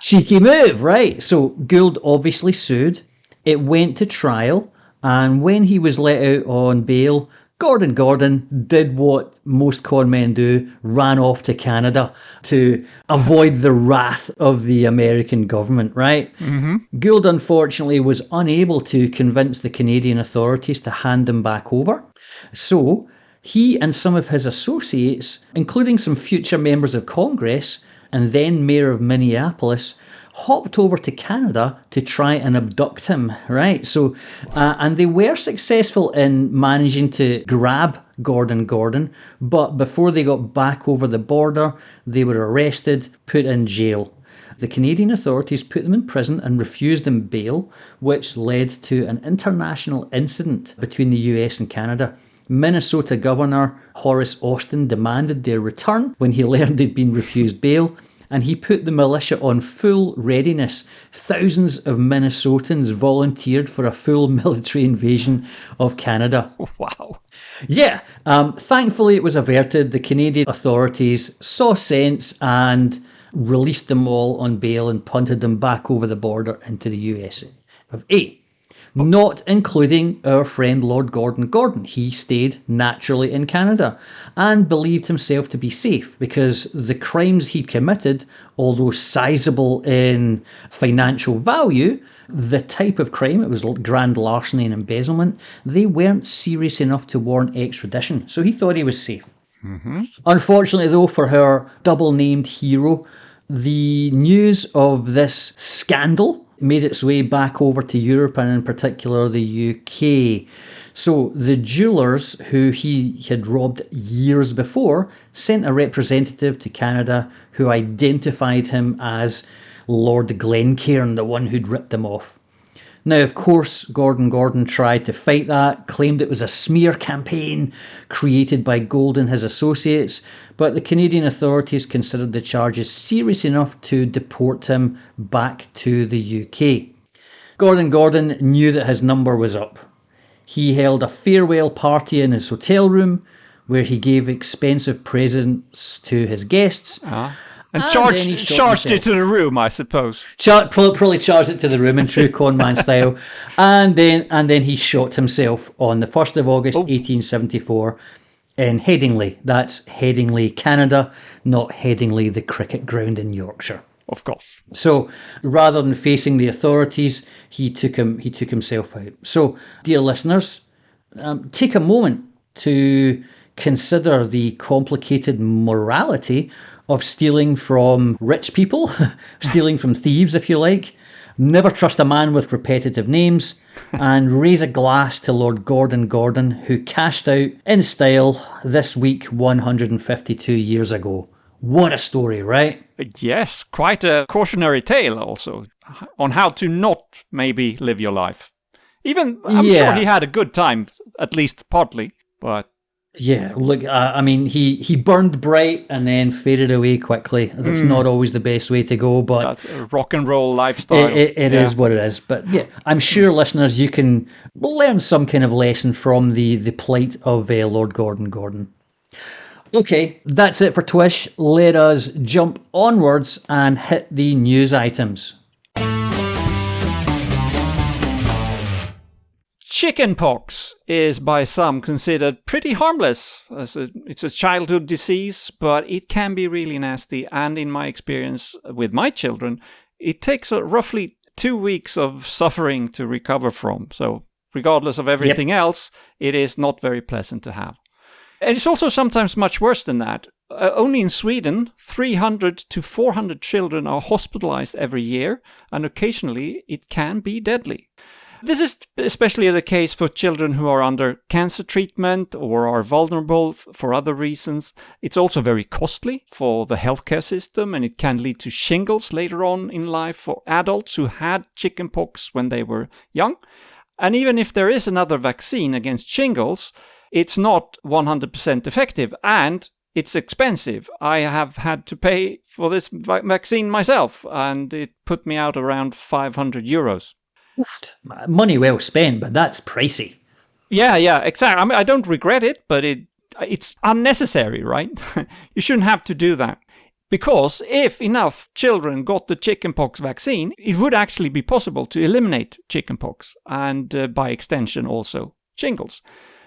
Cheeky move, right? So Gould obviously sued. It went to trial, and when he was let out on bail, Gordon Gordon did what most con men do, ran off to Canada to avoid the wrath of the American government, right? Mm-hmm. Gould, unfortunately, was unable to convince the Canadian authorities to hand him back over. So he and some of his associates, including some future members of Congress and then Mayor of Minneapolis, hopped over to Canada to try and abduct him, right? So, and they were successful in managing to grab Gordon, but before they got back over the border, they were arrested, put in jail. The Canadian authorities put them in prison and refused them bail, which led to an international incident between the US and Canada. Minnesota Governor Horace Austin demanded their return when he learned they'd been refused bail, and he put the militia on full readiness. Thousands of Minnesotans volunteered for a full military invasion of Canada. Wow. Yeah, thankfully it was averted. The Canadian authorities saw sense and released them all on bail and punted them back over the border into the USA of A. Not including our friend Lord Gordon. He stayed naturally in Canada and believed himself to be safe because the crimes he'd committed, although sizable in financial value, the type of crime, it was grand larceny and embezzlement, they weren't serious enough to warrant extradition. So he thought he was safe. Mm-hmm. Unfortunately, though, for our double-named hero, the news of this scandal made its way back over to Europe and in particular the UK. So the jewellers who he had robbed years before sent a representative to Canada who identified him as Lord Glencairn, the one who'd ripped them off. Now, of course, Gordon tried to fight that, claimed it was a smear campaign created by Gold and his associates, but the Canadian authorities considered the charges serious enough to deport him back to the UK. Gordon knew that his number was up. He held a farewell party in his hotel room where he gave expensive presents to his guests. And charged it to the room, I suppose. Probably charged it to the room in true conman style. And then he shot himself on the 1st of August, 1874 in Headingley. That's Headingley, Canada, not Headingley, the cricket ground in Yorkshire. Of course. So rather than facing the authorities, he took himself out. So, dear listeners, take a moment to consider the complicated morality of stealing from rich people, stealing from thieves, if you like. Never trust a man with repetitive names, and raise a glass to Lord Gordon, who cashed out in style this week 152 years ago. What a story, right? Yes, quite a cautionary tale also on how to not maybe live your life. Even, I'm sure he had a good time, at least partly, but... Yeah, look, I mean, he burned bright and then faded away quickly. That's not always the best way to go, but... That's a rock and roll lifestyle. It is what it is. But yeah, I'm sure, listeners, you can learn some kind of lesson from the plight of Lord Gordon. Okay, that's it for TWISH. Let us jump onwards and hit the news items. Chickenpox is by some considered pretty harmless. It's a childhood disease, but it can be really nasty. And in my experience with my children, it takes roughly 2 weeks of suffering to recover from. So regardless of everything else, it is not very pleasant to have. And it's also sometimes much worse than that. Only in Sweden, 300 to 400 children are hospitalized every year, and occasionally it can be deadly. This is especially the case for children who are under cancer treatment or are vulnerable for other reasons. It's also very costly for the healthcare system, and it can lead to shingles later on in life for adults who had chickenpox when they were young. And even if there is another vaccine against shingles, it's not 100% effective, and it's expensive. I have had to pay for this vaccine myself, and it put me out around 500 euros. Money well spent, but that's pricey. Yeah, exactly. I mean, I don't regret it, but it's unnecessary, right? You shouldn't have to do that. Because if enough children got the chickenpox vaccine, it would actually be possible to eliminate chickenpox and by extension also shingles.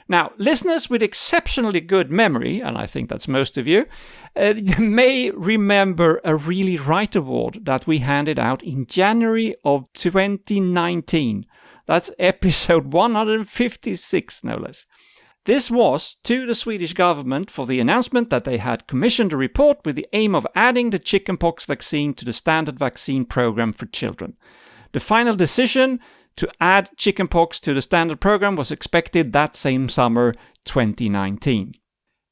Now, listeners with exceptionally good memory, and I think that's most of you, may remember a Really Right award that we handed out in January of 2019. That's episode 156, no less. This was to the Swedish government for the announcement that they had commissioned a report with the aim of adding the chickenpox vaccine to the standard vaccine program for children. The final decision to add chickenpox to the standard program was expected that same summer, 2019.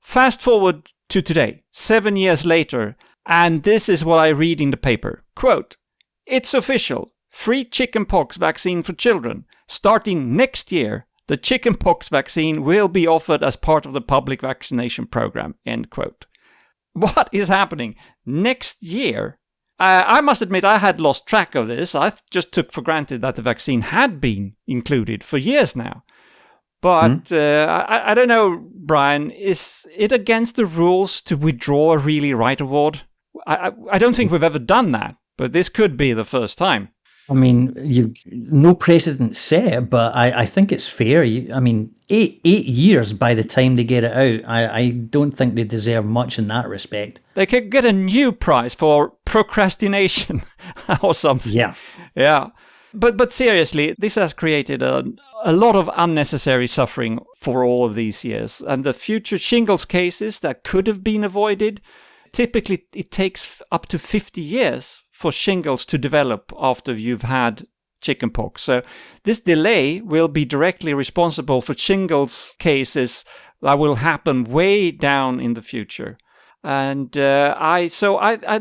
Fast forward to today, 7 years later, and this is what I read in the paper. Quote, "It's official. Free chickenpox vaccine for children. Starting next year, the chickenpox vaccine will be offered as part of the public vaccination program." End quote. What is happening? Next year? I must admit I had lost track of this. I just took for granted that the vaccine had been included for years now. But I don't know, Brian, is it against the rules to withdraw a Really Right award? I don't think we've ever done that, but this could be the first time. I mean, no precedent set, but I think it's fair. I mean, eight years by the time they get it out, I don't think they deserve much in that respect. They could get a new prize for procrastination or something. Yeah. But seriously, this has created a lot of unnecessary suffering for all of these years. And the future shingles cases that could have been avoided, typically it takes up to 50 years for shingles to develop after you've had chickenpox. So this delay will be directly responsible for shingles cases that will happen way down in the future. And I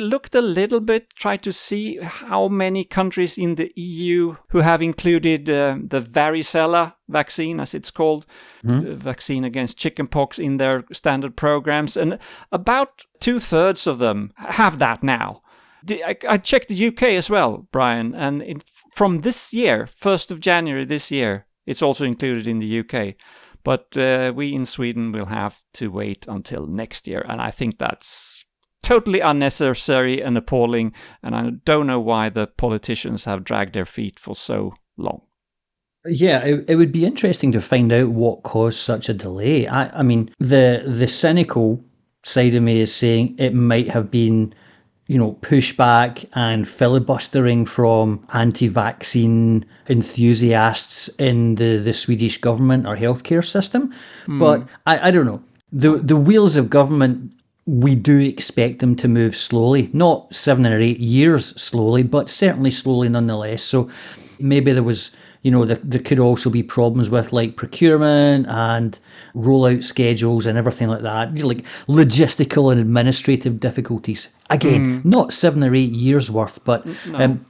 looked a little bit, tried to see how many countries in the EU who have included the varicella vaccine, as it's called, the vaccine against chickenpox in their standard programs. And about 2/3 of them have that now. I checked the UK as well, Brian, and from this year, 1st of January this year, it's also included in the UK. But we in Sweden will have to wait until next year, and I think that's totally unnecessary and appalling, and I don't know why the politicians have dragged their feet for so long. Yeah, it would be interesting to find out what caused such a delay. I mean, the cynical side of me is saying it might have been, pushback and filibustering from anti-vaccine enthusiasts in the Swedish government or healthcare system. But I don't know. The wheels of government, we do expect them to move slowly, not 7 or 8 years slowly, but certainly slowly nonetheless. So maybe there was, there could also be problems with like procurement and rollout schedules and everything like that, like logistical and administrative difficulties. Again, not 7 or 8 years worth, but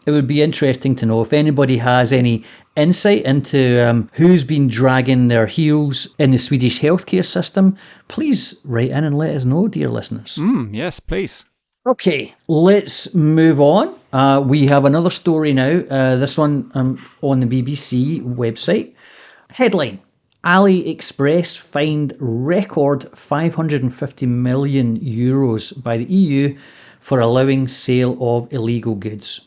it would be interesting to know if anybody has any insight into who's been dragging their heels in the Swedish healthcare system. Please write in and let us know, dear listeners. Yes, please. Okay, let's move on. We have another story now, this one on the BBC website. Headline, AliExpress fined record €550 million by the EU for allowing sale of illegal goods.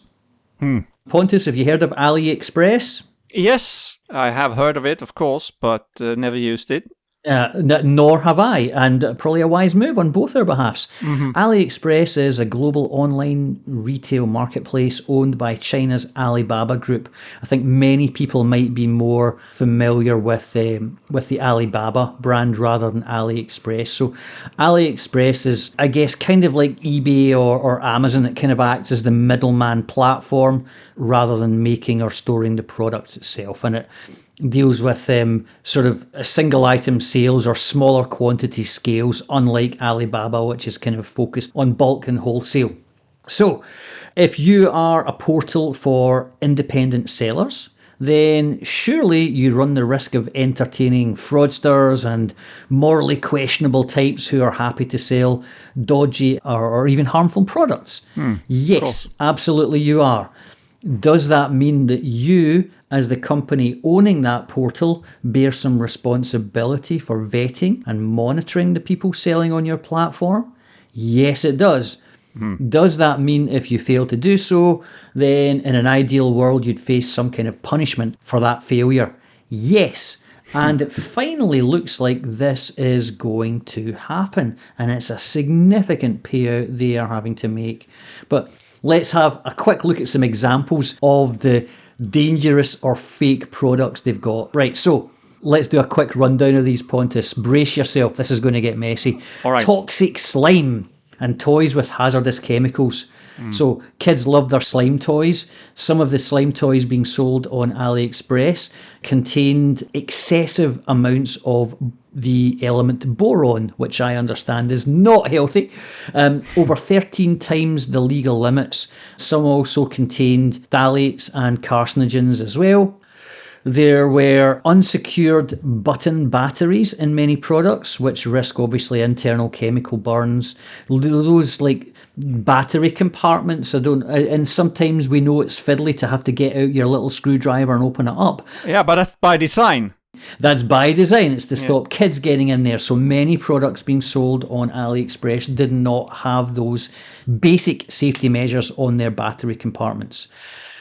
Pontus, have you heard of AliExpress? Yes, I have heard of it, of course, but never used it. Nor have I, and probably a wise move on both our behalves. AliExpress is a global online retail marketplace owned by China's Alibaba group. I think many people might be more familiar with the Alibaba brand rather than AliExpress. So AliExpress is, I guess, kind of like eBay or Amazon. It kind of acts as the middleman platform rather than making or storing the products itself. And it deals with sort of single item sales or smaller quantity scales, unlike Alibaba, which is kind of focused on bulk and wholesale. So if you are a portal for independent sellers, then surely you run the risk of entertaining fraudsters and morally questionable types who are happy to sell dodgy or even harmful products. Yes, absolutely you are. Does that mean that you, as the company owning that portal, bear some responsibility for vetting and monitoring the people selling on your platform? Yes, it does. Does that mean if you fail to do so, then in an ideal world you'd face some kind of punishment for that failure? Yes. And it finally looks like this is going to happen, and it's a significant payout they are having to make. But let's have a quick look at some examples of the dangerous or fake products they've got. Right, so let's do a quick rundown of these, Pontus. Brace yourself, this is going to get messy. All right. Toxic slime and toys with hazardous chemicals. So kids love their slime toys. Some of the slime toys being sold on AliExpress contained excessive amounts of the element boron, which I understand is not healthy, over 13 times the legal limits. Some also contained phthalates and carcinogens as well. There were unsecured button batteries in many products, which risk obviously internal chemical burns. Those like battery compartments, and sometimes we know it's fiddly to have to get out your little screwdriver and open it up. Yeah, but that's by design. That's by design. It's to stop kids getting in there. So many products being sold on AliExpress did not have those basic safety measures on their battery compartments.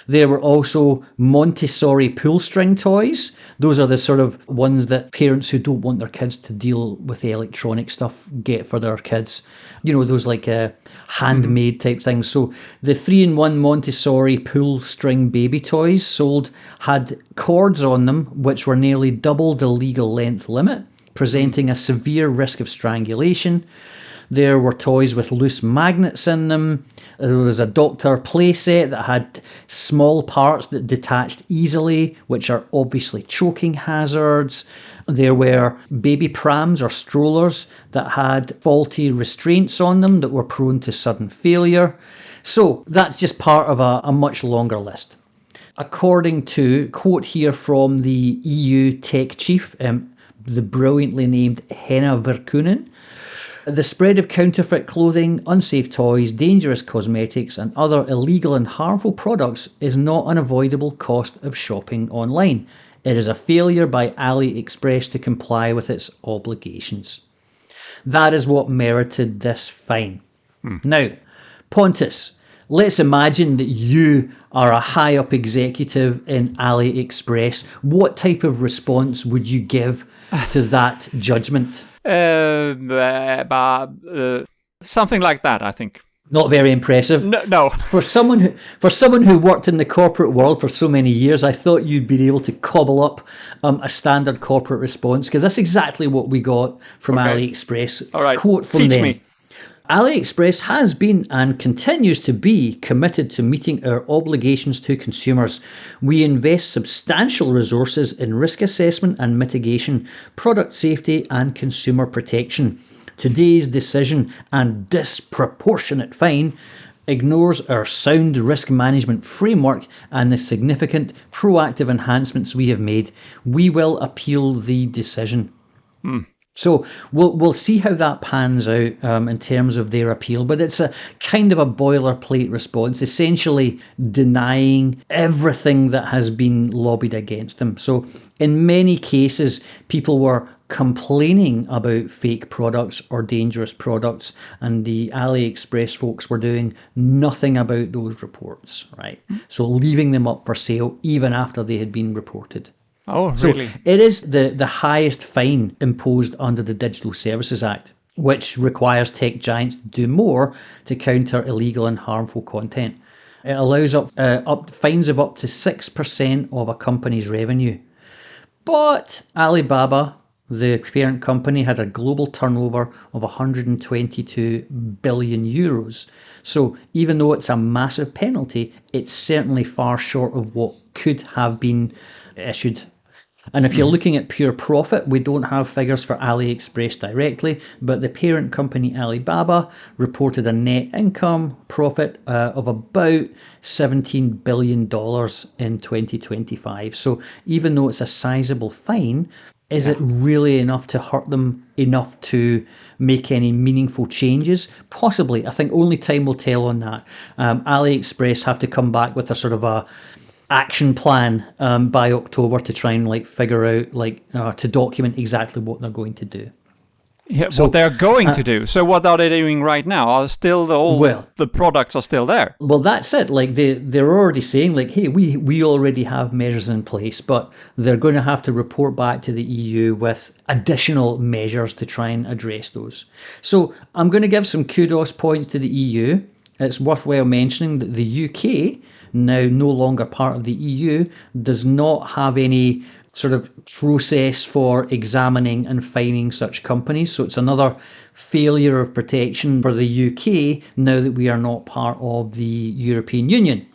There were also Montessori pull string toys. Those are the sort of ones that parents who don't want their kids to deal with the electronic stuff get for their kids. You know, those like handmade type things. So the 3-in-1 Montessori pull string baby toys sold had cords on them which were nearly double the legal length limit, presenting a severe risk of strangulation. There were toys with loose magnets in them. There was a doctor playset that had small parts that detached easily, which are obviously choking hazards. There were baby prams or strollers that had faulty restraints on them that were prone to sudden failure. So that's just part of a much longer list. According to, quote here from the EU tech chief, the brilliantly named Henna Virkkunen, the spread of counterfeit clothing, unsafe toys, dangerous cosmetics, and other illegal and harmful products is not an avoidable cost of shopping online. It is a failure by AliExpress to comply with its obligations. That is what merited this fine. Now, Pontus, let's imagine that you are a high-up executive in AliExpress. What type of response would you give to that judgment? Something like that, I think. Not very impressive. No. For someone who worked in the corporate world for so many years, I thought you'd be able to cobble up a standard corporate response, because that's exactly what we got from AliExpress. All right. Quote from Teach them. me. AliExpress has been and continues to be committed to meeting our obligations to consumers. We invest substantial resources in risk assessment and mitigation, product safety and consumer protection. Today's decision and disproportionate fine ignores our sound risk management framework and the significant proactive enhancements we have made. We will appeal the decision. So we'll see how that pans out in terms of their appeal, but it's a kind of a boilerplate response, essentially denying everything that has been lobbied against them. So in many cases, people were complaining about fake products or dangerous products, and the AliExpress folks were doing nothing about those reports, right? So leaving them up for sale even after they had been reported. Oh, really? So it is the highest fine imposed under the Digital Services Act, which requires tech giants to do more to counter illegal and harmful content. It allows up fines of up to 6% of a company's revenue. But Alibaba, the parent company, had a global turnover of 122 billion euros. So even though it's a massive penalty, it's certainly far short of what could have been issued. And if you're looking at pure profit, we don't have figures for AliExpress directly, but the parent company Alibaba reported a net income profit of about $17 billion in 2025. So even though it's a sizable fine, is it really enough to hurt them enough to make any meaningful changes? Possibly. I think only time will tell on that. AliExpress have to come back with a sort of a action plan by October to try and figure out to document exactly what they're going to do. Yeah, so, what they're going to do. So what are they doing right now? Are still the products are still there? Well, that's it. They're already saying hey, we already have measures in place, but they're going to have to report back to the EU with additional measures to try and address those. So I'm going to give some kudos points to the EU. It's worthwhile mentioning that the UK, now no longer part of the EU, does not have any sort of process for examining and fining such companies. So it's another failure of protection for the UK now that we are not part of the European Union.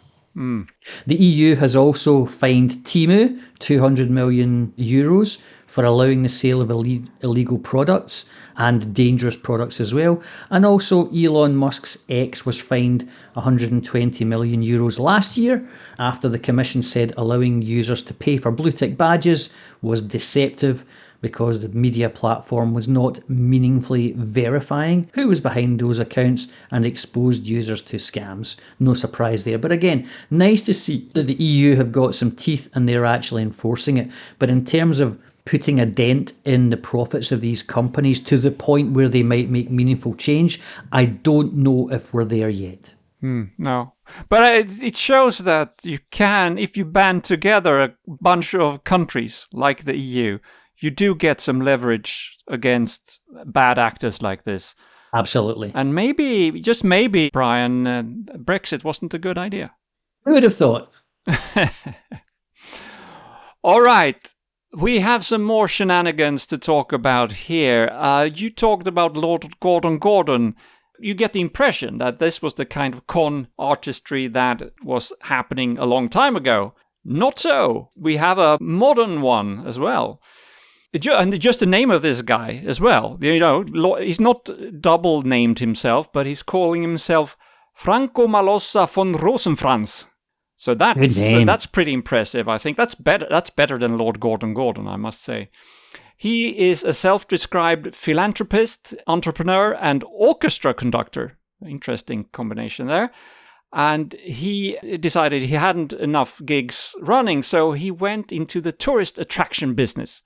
The EU has also fined Temu €200 million for allowing the sale of illegal products and dangerous products as well. And also Elon Musk's X was fined €120 million last year after the Commission said allowing users to pay for blue tick badges was deceptive because the media platform was not meaningfully verifying who was behind those accounts and exposed users to scams. No surprise there. But again, nice to see that the EU have got some teeth and they're actually enforcing it. But in terms of putting a dent in the profits of these companies to the point where they might make meaningful change, I don't know if we're there yet. No. But it shows that you can, if you band together a bunch of countries like the EU, you do get some leverage against bad actors like this. Absolutely. And maybe, just maybe, Brian, Brexit wasn't a good idea. Who would have thought? All right. We have some more shenanigans to talk about here. You talked about Lord Gordon. You get the impression that this was the kind of con artistry that was happening a long time ago. Not so. We have a modern one as well. And just the name of this guy as well. You know, he's not double named himself, but he's calling himself Franco Malossa von Rosenfranz. So that's pretty impressive. I think that's better. That's better than Lord Gordon, I must say. He is a self-described philanthropist, entrepreneur, and orchestra conductor. Interesting combination there. And he decided he hadn't enough gigs running, so he went into the tourist attraction business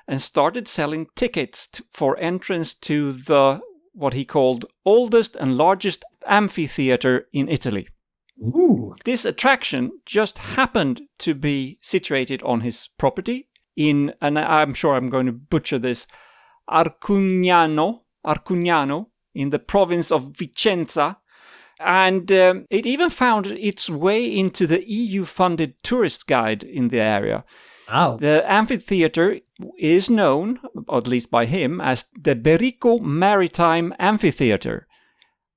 and started selling tickets for entrance to the, what he called, oldest and largest amphitheater in Italy. Ooh. This attraction just happened to be situated on his property in, and I'm sure I'm going to butcher this, Arcugnano, in the province of Vicenza. And it even found its way into the EU-funded tourist guide in the area. Wow. The amphitheater is known, or at least by him, as the Berico Maritime Amphitheater.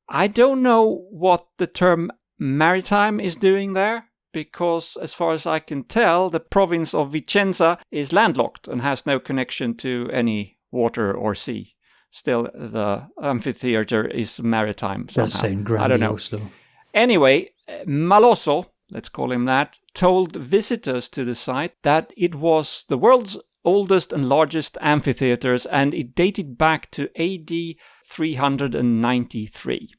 I don't know what the term maritime is doing there, because as far as I can tell, the province of Vicenza is landlocked and has no connection to any water or sea. Still, the amphitheater is maritime somehow. Does sound grandiose, I don't know. though. Anyway, Malosso, let's call him that, told visitors to the site that it was the world's oldest and largest amphitheaters, and it dated back to AD 393.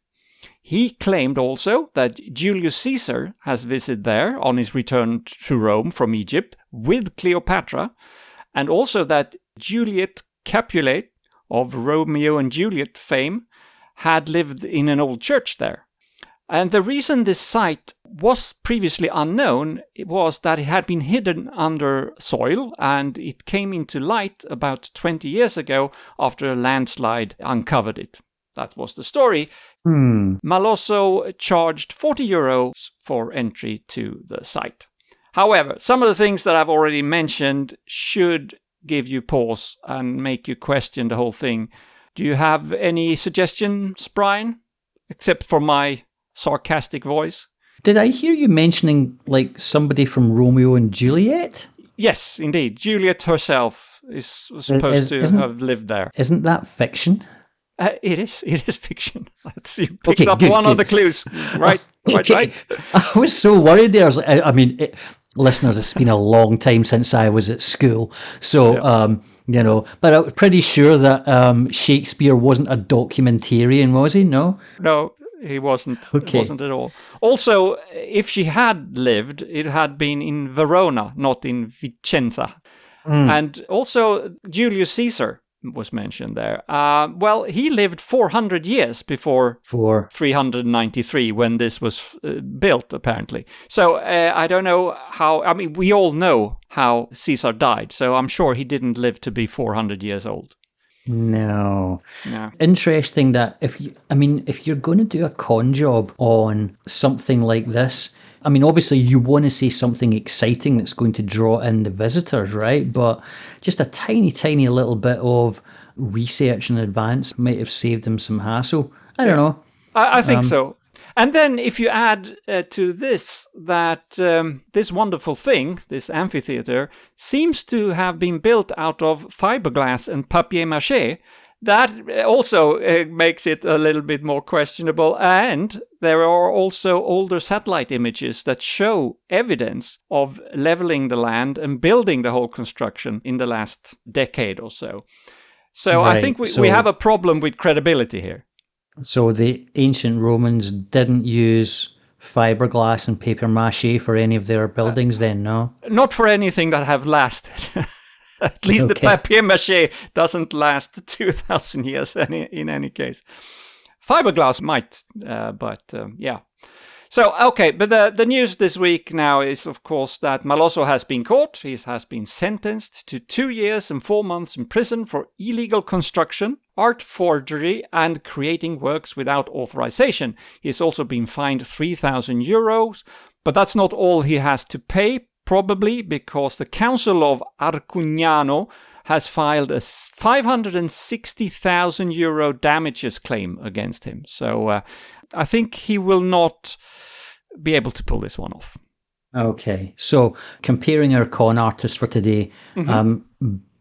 He claimed also that Julius Caesar has visited there on his return to Rome from Egypt with Cleopatra, and also that Juliet Capulet of Romeo and Juliet fame had lived in an old church there. And the reason this site was previously unknown was that it had been hidden under soil, and it came into light about 20 years ago after a landslide uncovered it. That was the story. Malosso charged €40 for entry to the site. However, some of the things that I've already mentioned should give you pause and make you question the whole thing. Do you have any suggestions, Brian? Except for my sarcastic voice. Did I hear you mentioning like somebody from Romeo and Juliet? Yes, indeed. Juliet herself is supposed to have lived there. Isn't that fiction? It is fiction. Let's you picked up one of the clues. Right, right. I was so worried there. Listeners, it's been a long time since I was at school. So, but I'm pretty sure that Shakespeare wasn't a documentarian, was he? No? No, he wasn't. Okay. It wasn't at all. Also, if she had lived, it had been in Verona, not in Vicenza. And also, Julius Caesar was mentioned there. Well, he lived 400 years before 393 when this was built, apparently. So I don't know how... I mean, we all know how Caesar died, so I'm sure he didn't live to be 400 years old. No. Interesting that if you're going to do a con job on something like this, I mean, obviously you want to say something exciting that's going to draw in the visitors, right? But just a tiny, tiny little bit of research in advance might have saved them some hassle. I don't know. I think so. And then if you add to this that this wonderful thing, this amphitheater, seems to have been built out of fiberglass and papier-mâché, that also makes it a little bit more questionable. And there are also older satellite images that show evidence of leveling the land and building the whole construction in the last decade or so. So I think we have a problem with credibility here. So the ancient Romans didn't use fiberglass and papier-mâché for any of their buildings then, no? Not for anything that have lasted. At least the papier-mâché doesn't last 2,000 years in any case. Fiberglass might, but yeah. So, okay, but the news this week now is, of course, that Malosso has been caught. He has been sentenced to 2 years and 4 months in prison for illegal construction, art forgery, and creating works without authorization. He has also been fined €3,000, but that's not all he has to pay, probably because the Council of Arcugnano has filed a €560,000 damages claim against him. So I think he will not be able to pull this one off. Okay, so comparing our con artists for today,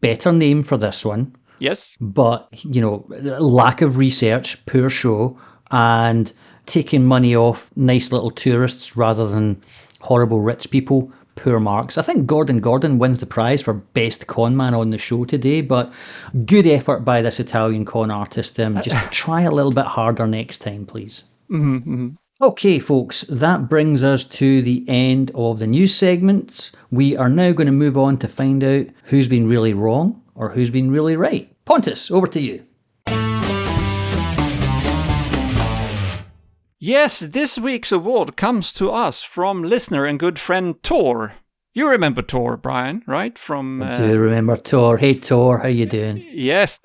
better name for this one. Yes. But, lack of research, poor show, and taking money off nice little tourists rather than horrible rich people. Poor marks. I think Gordon wins the prize for best con man on the show today, but good effort by this Italian con artist. Just try a little bit harder next time, please. Okay, folks, that brings us to the end of the news segments. We are now going to move on to find out who's been really wrong or who's been really right. Pontus, over to you. Yes, this week's award comes to us from listener and good friend Tor. You remember Tor, Brian, right? I do remember Tor. Hey, Tor, how you doing? Yes.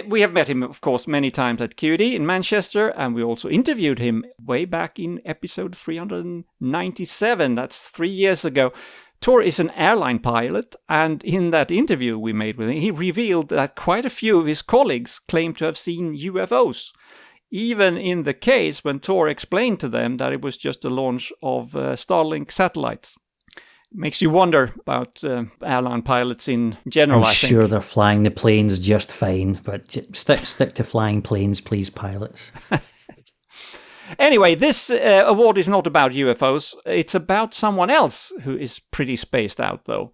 We have met him, of course, many times at QED in Manchester, and we also interviewed him way back in episode 397. That's 3 years ago. Tor is an airline pilot, and in that interview we made with him, he revealed that quite a few of his colleagues claim to have seen UFOs. Even in the case when Tor explained to them that it was just a launch of Starlink satellites. Makes you wonder about airline pilots in general, I think. I'm sure they're flying the planes just fine, but stick to flying planes, please, pilots. Anyway, this award is not about UFOs. It's about someone else who is pretty spaced out, though.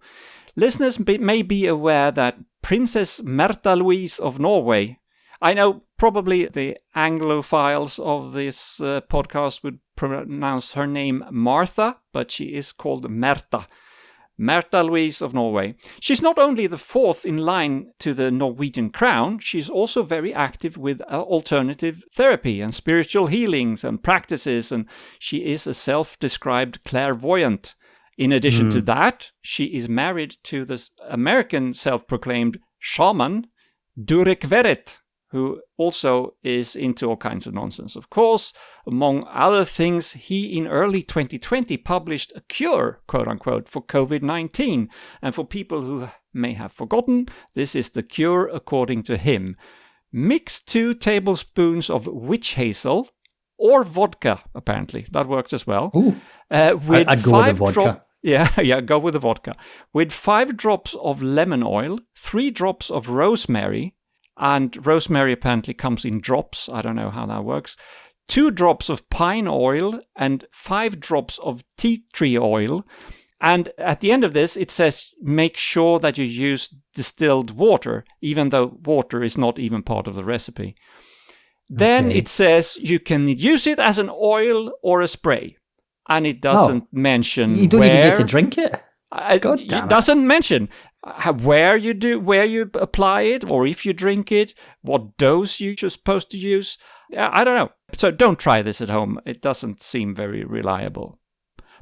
Listeners may be aware that Princess Märtha Louise of Norway, I know probably the Anglophiles of this podcast would pronounce her name Martha, but she is called Märtha. Märtha Louise of Norway. She's not only the fourth in line to the Norwegian crown, she's also very active with alternative therapy and spiritual healings and practices, and she is a self-described clairvoyant. In addition to that, she is married to the American self-proclaimed shaman, Durek Verret, who also is into all kinds of nonsense. Of course, among other things, he in early 2020 published a cure, quote-unquote, for COVID-19. And for people who may have forgotten, this is the cure according to him. Mix 2 tablespoons of witch hazel or vodka, apparently. That works as well. Ooh, I'd go with the vodka. Go with the vodka. With 5 drops of lemon oil, 3 drops of rosemary, and rosemary apparently comes in drops. I don't know how that works. 2 drops of pine oil and 5 drops of tea tree oil. And at the end of this, it says make sure that you use distilled water, even though water is not even part of the recipe. Then it says you can use it as an oil or a spray. And it doesn't mention you don't even get to drink it. It doesn't mention where you apply it, or if you drink it, what dose you're supposed to use. I don't know. So don't try this at home. It doesn't seem very reliable.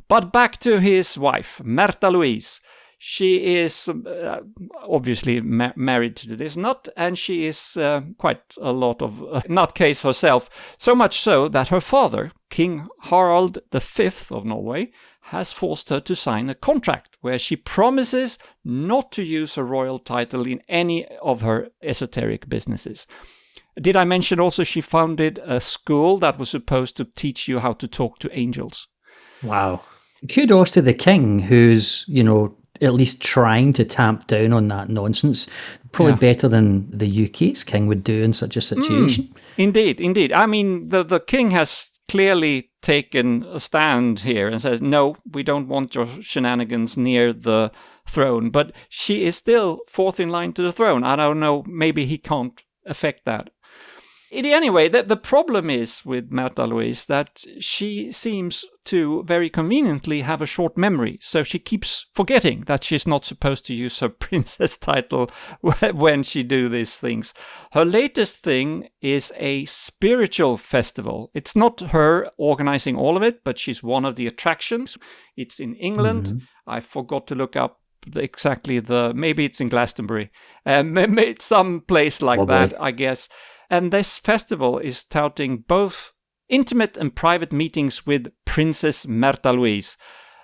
But back to his wife, Märtha Louise. She is obviously married to this nut, and she is quite a lot of nutcase herself. So much so that her father, King Harald V of Norway, has forced her to sign a contract where she promises not to use her royal title in any of her esoteric businesses. Did I mention also she founded a school that was supposed to teach you how to talk to angels? Wow. Kudos to the king who's, at least trying to tamp down on that nonsense. Probably better than the UK's king would do in such a situation. Indeed. I mean, the king has clearly taken a stand here and says, no, we don't want your shenanigans near the throne. But she is still fourth in line to the throne. I don't know, maybe he can't affect that. Anyway, the problem is with Märtha Louise that she seems to very conveniently have a short memory. So she keeps forgetting that she's not supposed to use her princess title when she do these things. Her latest thing is a spiritual festival. It's not her organizing all of it, but she's one of the attractions. It's in England. Mm-hmm. I forgot to look up maybe it's in Glastonbury. Maybe it's some place like that, I guess. And this festival is touting both intimate and private meetings with Princess Märtha Louise.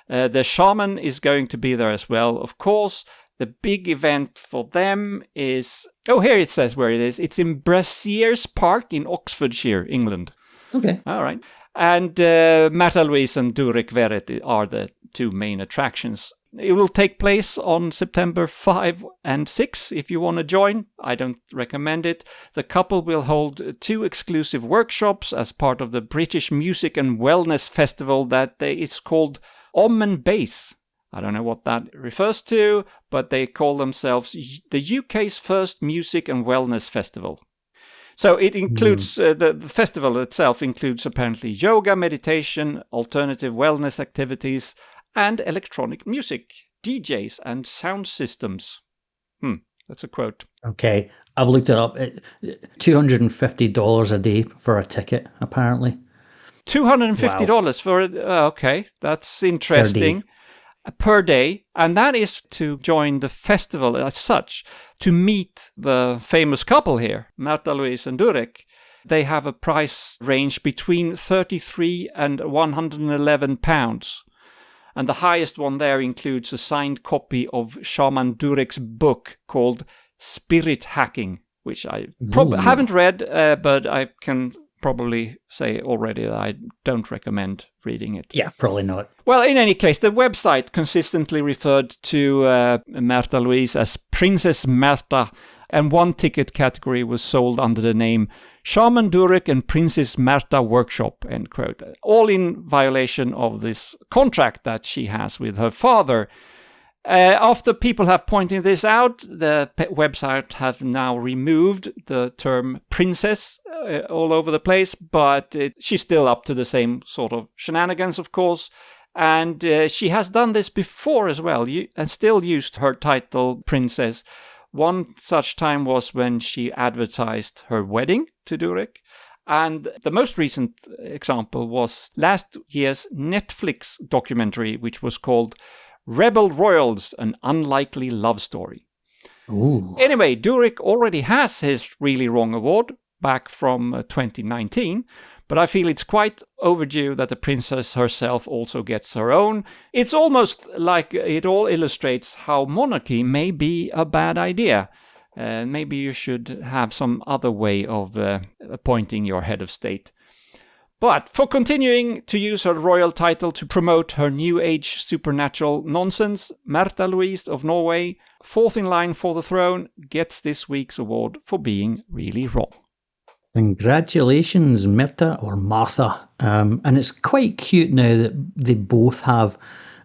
The shaman is going to be there as well, of course. The big event for them is... Oh, here it says where it is. It's in Braziers Park in Oxfordshire, England. Okay. All right. And Märtha Louise and Durek Verret are the two main attractions. It will take place on September 5 and 6 if you want to join. I don't recommend it. The couple will hold 2 exclusive workshops as part of the British Music and Wellness Festival that is called Om and Bass. I don't know what that refers to, but they call themselves the UK's first music and wellness festival. So it includes, the festival itself includes apparently yoga, meditation, alternative wellness activities, and electronic music, DJs, and sound systems. That's a quote. Okay, I've looked it up. $250 a day for a ticket, apparently. $250 for it? Okay, that's interesting. Per day. And that is to join the festival as such, to meet the famous couple here, Märtha Louise and Durek. They have a price range between £33 and £111. And the highest one there includes a signed copy of Shaman Durek's book called Spirit Hacking, which I haven't read, but I can probably say already that I don't recommend reading it. Yeah, probably not. Well, in any case, the website consistently referred to Märtha Louise as Princess Märtha, and one ticket category was sold under the name Shaman Durek and Princess Märtha Workshop, end quote. All in violation of this contract that she has with her father. After people have pointed this out, the website have now removed the term princess all over the place, but she's still up to the same sort of shenanigans, of course. And she has done this before as well, and still used her title princess. One such time was when she advertised her wedding to Durek. And the most recent example was last year's Netflix documentary, which was called Rebel Royals, An Unlikely Love Story. Ooh. Anyway, Durek already has his Really Wrong award back from 2019, but I feel it's quite overdue that the princess herself also gets her own. It's almost like it all illustrates how monarchy may be a bad idea. Maybe you should have some other way of appointing your head of state. But for continuing to use her royal title to promote her New Age supernatural nonsense, Märtha Louise of Norway, fourth in line for the throne, gets this week's award for being really wrong. Congratulations, Märtha or Martha. And it's quite cute now that they both have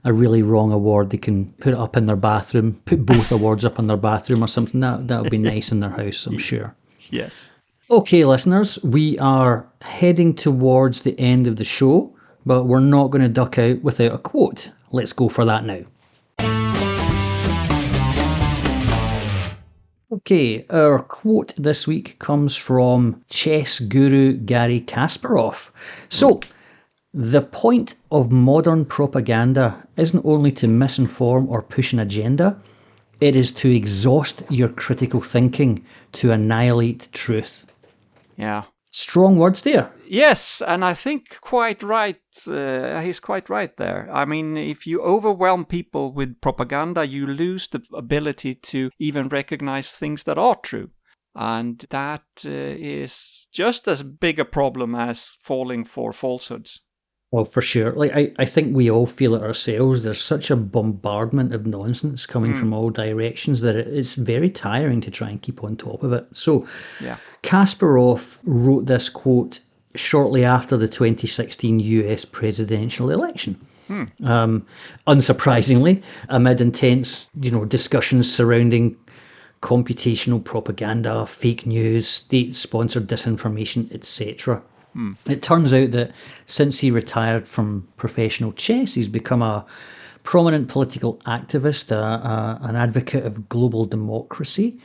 a really wrong award. They can put it up in their bathroom, put both awards up in their bathroom or something. That would be nice in their house, I'm sure. Yes. Okay, listeners, we are heading towards the end of the show, but we're not going to duck out without a quote. Let's go for that now. Okay, our quote this week comes from chess guru Garry Kasparov. So, The point of modern propaganda isn't only to misinform or push an agenda, it is to exhaust your critical thinking, to annihilate truth. Yeah. Strong words there. Yes, and I think quite right. He's quite right there. I mean, if you overwhelm people with propaganda, you lose the ability to even recognize things that are true. And that is just as big a problem as falling for falsehoods. Well, for sure. Like I think we all feel it ourselves. There's such a bombardment of nonsense coming from all directions that it's very tiring to try and keep on top of it. So, Kasparov wrote this quote shortly after the 2016 US presidential election. Unsurprisingly, amid intense, discussions surrounding computational propaganda, fake news, state-sponsored disinformation, etc. It turns out that since he retired from professional chess, he's become a prominent political activist, an advocate of global democracy.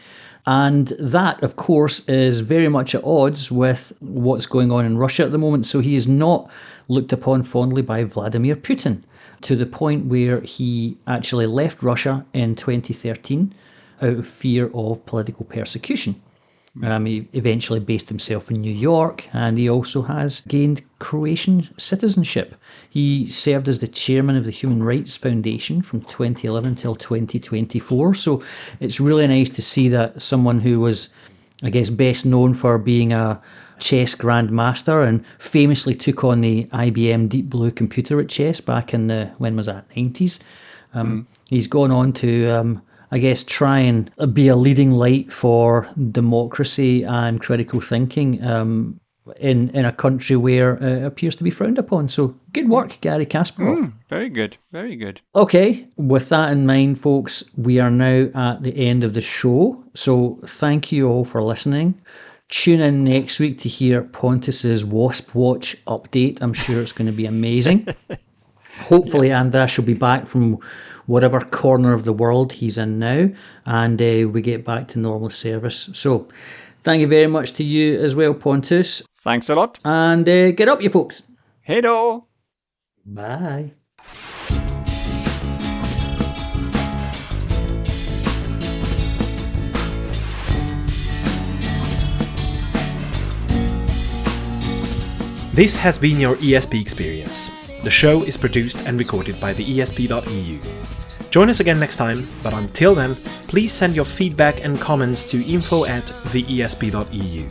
And that, of course, is very much at odds with what's going on in Russia at the moment. So he is not looked upon fondly by Vladimir Putin, to the point where he actually left Russia in 2013 out of fear of political persecution. He eventually based himself in New York, and he also has gained Croatian citizenship. He served as the chairman of the Human Rights Foundation from 2011 till 2024. So it's really nice to see that someone who was, I guess, best known for being a chess grandmaster and famously took on the IBM Deep Blue computer at chess back in the, when was that, 90s. He's gone on to I guess, try and be a leading light for democracy and critical thinking in a country where it appears to be frowned upon. So good work, Garry Kasparov. Very good, very good. Okay, with that in mind, folks, we are now at the end of the show. So thank you all for listening. Tune in next week to hear Pontus's Wasp Watch update. I'm sure it's going to be amazing. Hopefully András will be back from whatever corner of the world he's in now, and we get back to normal service. So thank you very much to you as well, Pontus. Thanks a lot. And get up, you folks. Hey do. Bye. This has been your ESP experience. The show is produced and recorded by TheESP.eu. Join us again next time, but until then, please send your feedback and comments to info@TheESP.eu.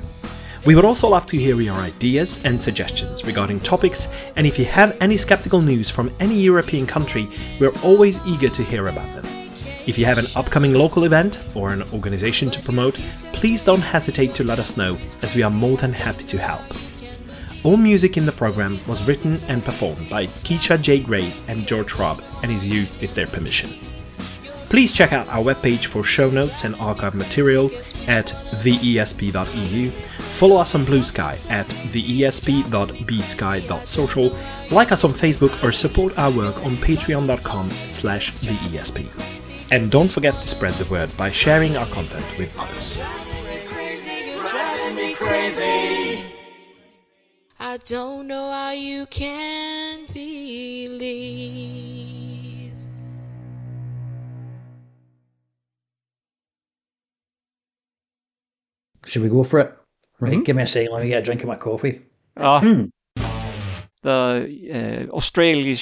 We would also love to hear your ideas and suggestions regarding topics, and if you have any skeptical news from any European country, we're always eager to hear about them. If you have an upcoming local event or an organization to promote, please don't hesitate to let us know, as we are more than happy to help. All music in the program was written and performed by Keisha J. Gray and George Robb and is used with their permission. Please check out our webpage for show notes and archive material at theesp.eu, follow us on Blue Sky at theesp.bsky.social, like us on Facebook or support our work on patreon.com/theesp. And don't forget to spread the word by sharing our content with others. I don't know how you can believe. Should we go for it? Right, give me a second. Let me get a drink of my coffee. The Australian.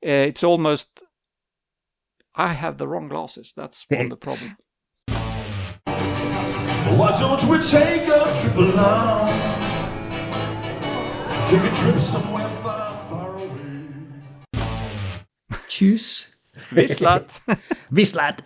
It's almost. I have the wrong glasses. That's one of the problem. Why don't we take a trip along? Take a trip somewhere far, far away. Tschüss. Vislat. Vislat.